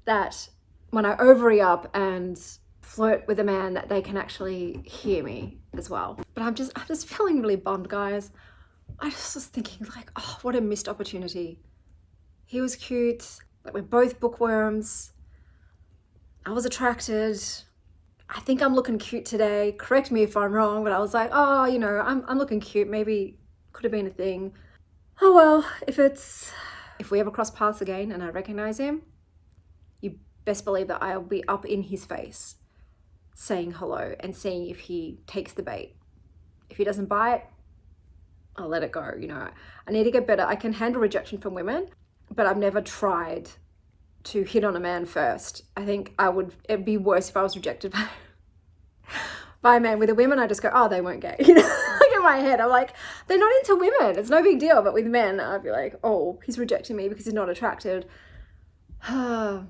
that when I ovary up and flirt with a man, that they can actually hear me as well. But I'm just feeling really bummed, guys. I just was thinking like, oh, what a missed opportunity. He was cute. Like, we're both bookworms. I was attracted. I think I'm looking cute today. Correct me if I'm wrong, but I was like, oh, you know, I'm looking cute. Maybe could have been a thing. Oh well, if we ever cross paths again and I recognize him, you best believe that I'll be up in his face saying hello and seeing if he takes the bait. If he doesn't buy it, I'll let it go. You know, I need to get better. I can handle rejection from women, but I've never tried to hit on a man first. I think it'd be worse if I was rejected by a man. With a woman, I just go, oh, they weren't gay. You know, like it in my head. I'm like, they're not into women. It's no big deal. But with men, I'd be like, oh, he's rejecting me because he's not attracted. But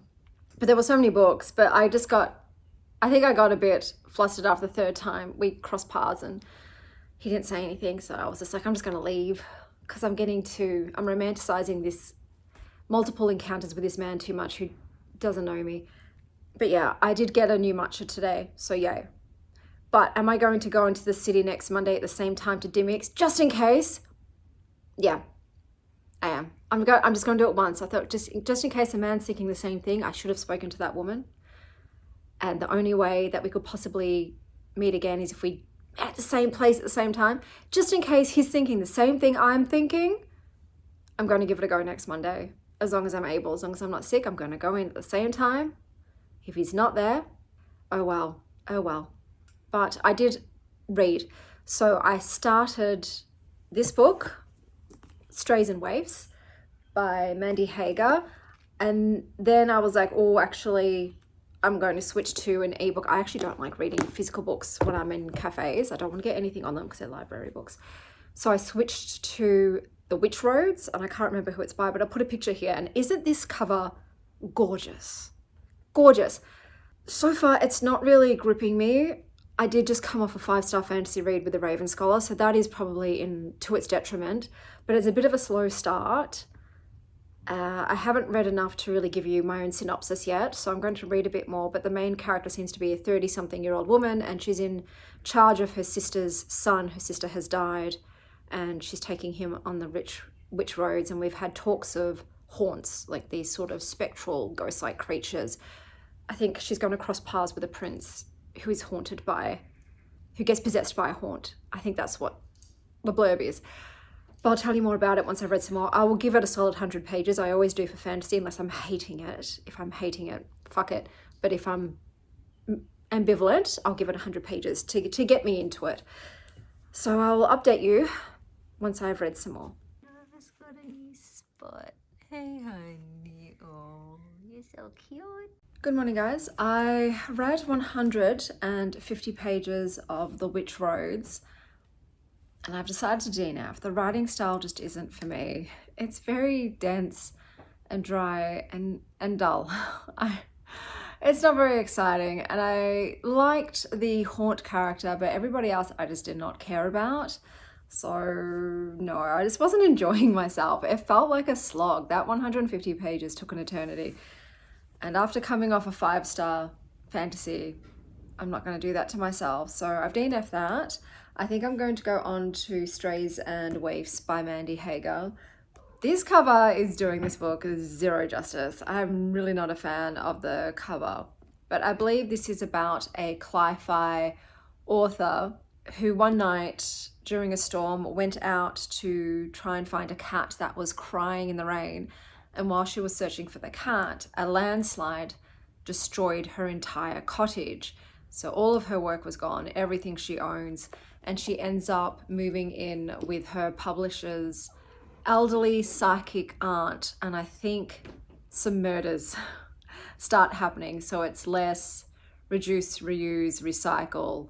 there were so many books, but I think I got a bit flustered after the third time we crossed paths and he didn't say anything. So I was just like, I'm just going to leave because I'm romanticizing this multiple encounters with this man too much who doesn't know me. But yeah, I did get a new matcha today, so yay. But am I going to go into the city next Monday at the same time to Dimix, just in case? Yeah, I am. I'm just going to do it once. I thought just in case a man's thinking the same thing, I should have spoken to that woman. And the only way that we could possibly meet again is if we at the same place at the same time. Just in case he's thinking the same thing I'm thinking, I'm going to give it a go next Monday. As long as I'm able, as long as I'm not sick, I'm going to go in at the same time. If he's not there, oh well. But I did read. So I started this book, Strays and Waifs by Mandy Hager. And then I was like, oh, actually, I'm going to switch to an ebook. I actually don't like reading physical books when I'm in cafes. I don't want to get anything on them because they're library books. So I switched to The Witch Roads, and I can't remember who it's by, but I'll put a picture here. And isn't this cover gorgeous? Gorgeous. So far, it's not really gripping me. I did just come off a 5-star fantasy read with the Raven Scholar, so that is probably to its detriment, but it's a bit of a slow start. I haven't read enough to really give you my own synopsis yet, so I'm going to read a bit more, but the main character seems to be a 30-something-year-old woman, and she's in charge of her sister's son. Her sister has died, and she's taking him on the witch roads, and we've had talks of haunts, like these sort of spectral ghost-like creatures. I think she's going to cross paths with a prince who gets possessed by a haunt. I think that's what the blurb is. But I'll tell you more about it once I've read some more. I will give it a solid 100 pages. I always do for fantasy, unless I'm hating it. If I'm hating it, fuck it. But if I'm ambivalent, I'll give it 100 pages to get me into it. So I'll update you once I've read some more. I've got a new spot. Hey, honey. Oh, you're so cute. Good morning, guys. I read 150 pages of The Witch Roads, and I've decided to DNF. The writing style just isn't for me. It's very dense and dry and dull. It's not very exciting, and I liked the haunt character, but everybody else I just did not care about. So no, I just wasn't enjoying myself. It felt like a slog. That 150 pages took an eternity. And after coming off a 5-star fantasy, I'm not going to do that to myself. So I've DNF'd that. I think I'm going to go on to Strays and Waifs by Mandy Hager. This cover is doing this book zero justice. I'm really not a fan of the cover. But I believe this is about a sci-fi author who one night during a storm went out to try and find a cat that was crying in the rain. And while she was searching for the cat, a landslide destroyed her entire cottage. So all of her work was gone, everything she owns, and she ends up moving in with her publisher's elderly psychic aunt, and I think some murders start happening. So it's less reduce, reuse, recycle,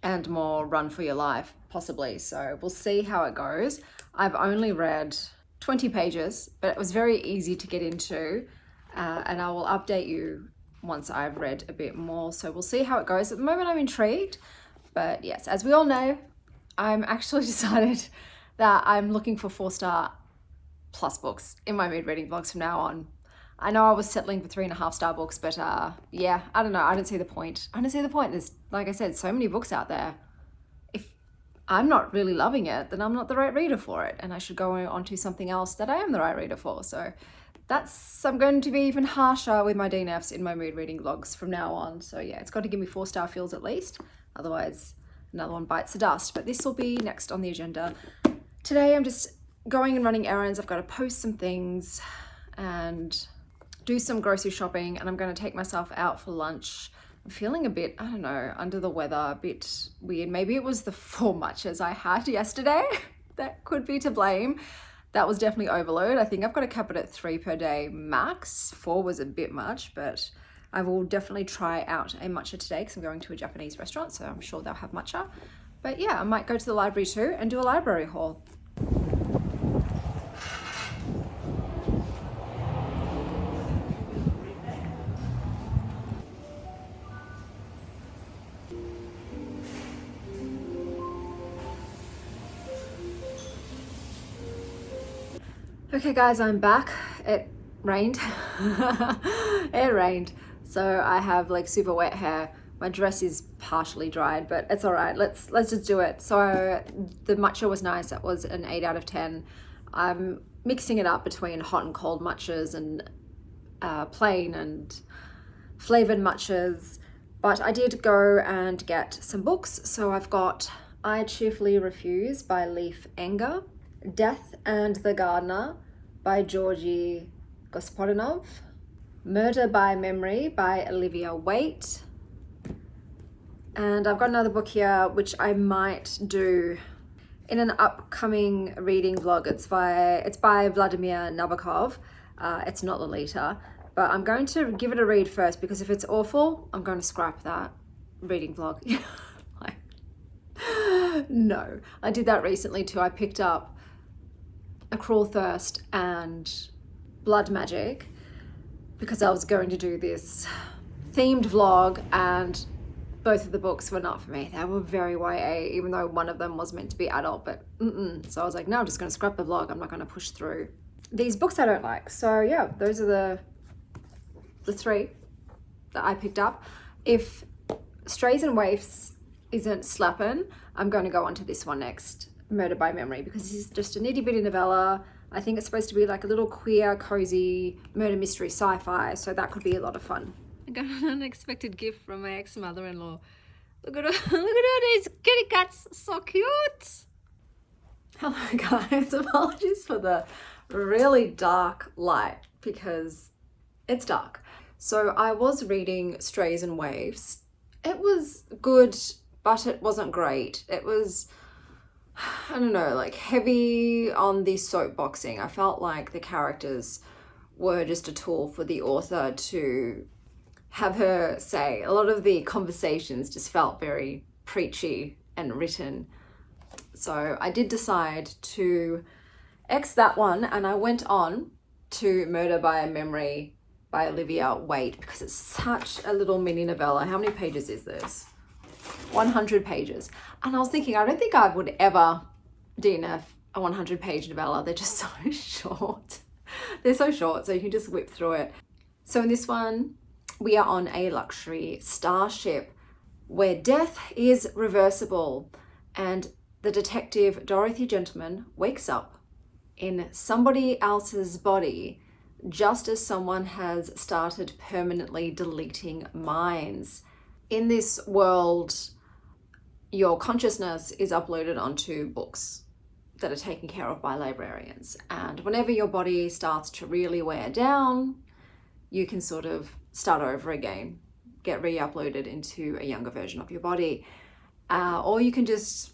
and more run for your life, possibly. So we'll see how it goes. I've only read 20 pages, but it was very easy to get into, and I will update you once I've read a bit more. So we'll see how it goes. At the moment, I'm intrigued, but yes, as we all know, I'm actually decided that I'm looking for 4-star plus books in my mood reading vlogs from now on. I know I was settling for 3.5-star books, but yeah, I don't know. I don't see the point. There's, like I said, so many books out there. I'm not really loving it, then I'm not the right reader for it, and I should go on to something else that I am the right reader for. So I'm going to be even harsher with my DNFs in my mood reading vlogs from now on. So yeah, it's got to give me 4-star feels at least, otherwise another one bites the dust. But this will be next on the agenda. Today I'm just going and running errands. I've got to post some things and do some grocery shopping, and I'm going to take myself out for lunch. I'm feeling a bit, I don't know, under the weather, a bit weird. Maybe it was the 4 matchas I had yesterday. That could be to blame. That was definitely overload. I think I've got to cap it at 3 per day max. 4 was a bit much, but I will definitely try out a matcha today because I'm going to a Japanese restaurant, so I'm sure they'll have matcha. But yeah, I might go to the library too and do a library haul. Okay guys, I'm back. It rained. It rained. So I have like super wet hair. My dress is partially dried, but it's all right. Let's just do it. So the matcha was nice. That was an 8 out of 10. I'm mixing it up between hot and cold matchas and plain and flavored matchas. But I did go and get some books. So I've got I Cheerfully Refuse by Leif Enger, Death and the Gardener by Georgi Gospodinov, Murder by Memory by Olivia Waite, and I've got another book here which I might do in an upcoming reading vlog. It's by Vladimir Nabokov. It's not Lolita, but I'm going to give it a read first, because if it's awful, I'm going to scrap that reading vlog. No, I did that recently too. I picked up A Cruel Thirst and Blood Magic because I was going to do this themed vlog, and both of the books were not for me. They were very YA, even though one of them was meant to be adult, but So I was like, no, I'm just going to scrap the vlog. I'm not going to push through these books I don't like. So yeah, those are the 3 that I picked up. If Strays and Waifs isn't slapping, I'm going to go on to this one next, Murder by Memory, because this is just a nitty bitty novella. I think it's supposed to be like a little queer, cozy murder mystery sci-fi, so that could be a lot of fun. I got an unexpected gift from my ex-mother-in-law. Look at all these kitty cats, so cute. Hello guys, apologies for the really dark light because it's dark. So I was reading Strays and Waifs. It was good, but it wasn't great. It was, I don't know, like heavy on the soapboxing. I felt like the characters were just a tool for the author to have her say. A lot of the conversations just felt very preachy and written. So I did decide to X that one, and I went on to Murder by Memory by Olivia Waite because it's such a little mini novella. How many pages is this? 100 pages. And I was thinking, I don't think I would ever DNF a 100-page novella. They're just so short. They're so short, so you can just whip through it. So in this one, we are on a luxury starship where death is reversible, and the detective Dorothy Gentleman wakes up in somebody else's body just as someone has started permanently deleting minds. In this world, your consciousness is uploaded onto books that are taken care of by librarians. And whenever your body starts to really wear down, you can sort of start over again, get re-uploaded into a younger version of your body. Or you can just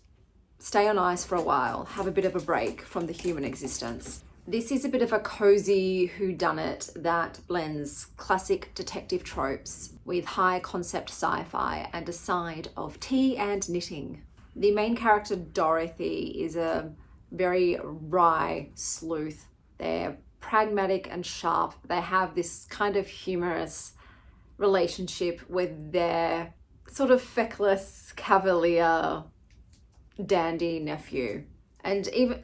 stay on ice for a while, have a bit of a break from the human existence. This is a bit of a cozy whodunit that blends classic detective tropes with high concept sci-fi and a side of tea and knitting. The main character, Dorothy, is a very wry sleuth. They're pragmatic and sharp. They have this kind of humorous relationship with their sort of feckless, cavalier, dandy nephew. And even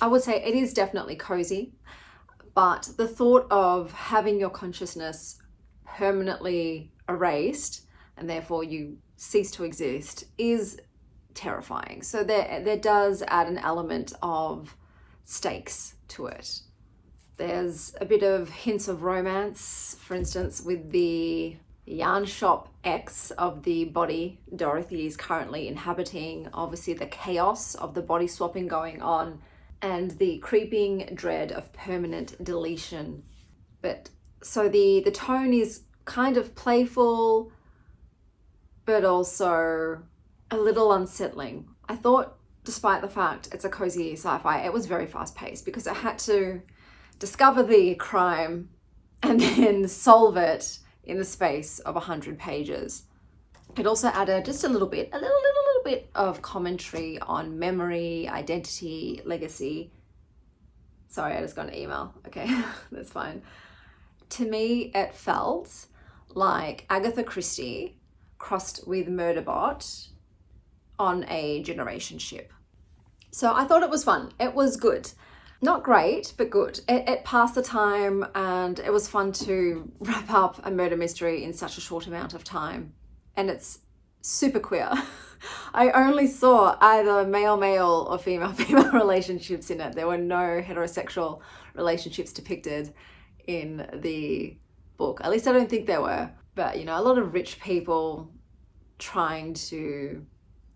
I would say it is definitely cozy, but the thought of having your consciousness permanently erased and therefore you cease to exist is terrifying. So there does add an element of stakes to it. There's a bit of hints of romance, for instance, with the yarn shop ex of the body Dorothy is currently inhabiting, obviously the chaos of the body swapping going on, and the creeping dread of permanent deletion. But so the tone is kind of playful, but also a little unsettling. I thought, despite the fact it's a cozy sci-fi, it was very fast paced because it had to discover the crime and then solve it in the space of 100 pages. It also added just a little bit little bit of commentary on memory, identity, legacy. Sorry, I just got an email. Okay, that's fine. To me, it felt like Agatha Christie crossed with Murderbot on a generation ship. So I thought it was fun. It was good. Not great, but good. It passed the time, and it was fun to wrap up a murder mystery in such a short amount of time. And it's super queer. I only saw either male-male or female-female relationships in it. There were no heterosexual relationships depicted in the book. At least I don't think there were. But, you know, a lot of rich people trying to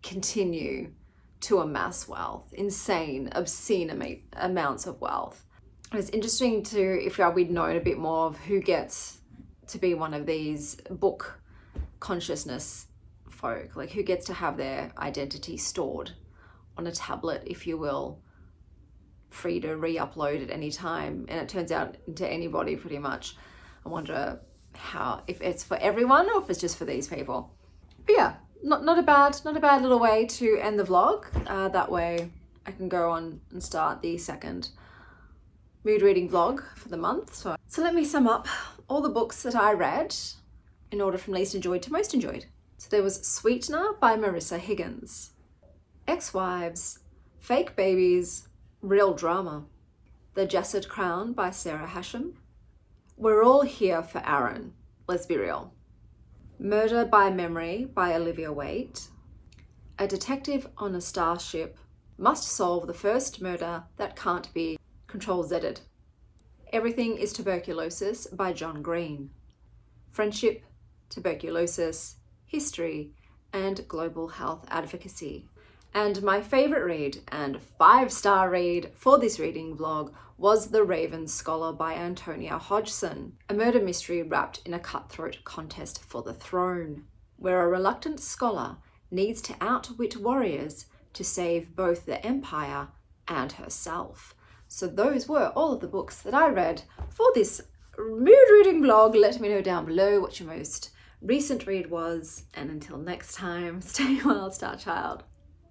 continue to amass wealth, insane, obscene amounts of wealth. And it's interesting to, if we'd known a bit more of who gets to be one of these book consciousness folk, like who gets to have their identity stored on a tablet, if you will, free to re-upload at any time, and it turns out into anybody pretty much. I wonder how, if it's for everyone or if it's just for these people. But yeah, not a bad little way to end the vlog. That way I can go on and start the second mood reading vlog for the month. So let me sum up all the books that I read in order from least enjoyed to most enjoyed. So there was Sweetner by Marissa Higgins, Ex-Wives, Fake Babies, Real Drama, The Jasad Crown by Sarah Hashem, We're All Here for Aaron, let's be real, Murder by Memory by Olivia Waite, A Detective on a Starship Must Solve the First Murder That Can't Be Control-Z'd, Everything is Tuberculosis by John Green, Friendship, Tuberculosis, History, and Global Health Advocacy. And my favourite read and 5-star read for this reading vlog was The Raven Scholar by Antonia Hodgson, a murder mystery wrapped in a cutthroat contest for the throne, where a reluctant scholar needs to outwit warriors to save both the empire and herself. So those were all of the books that I read for this mood reading vlog. Let me know down below what your most recent read was, and until next time, stay well, Star Child.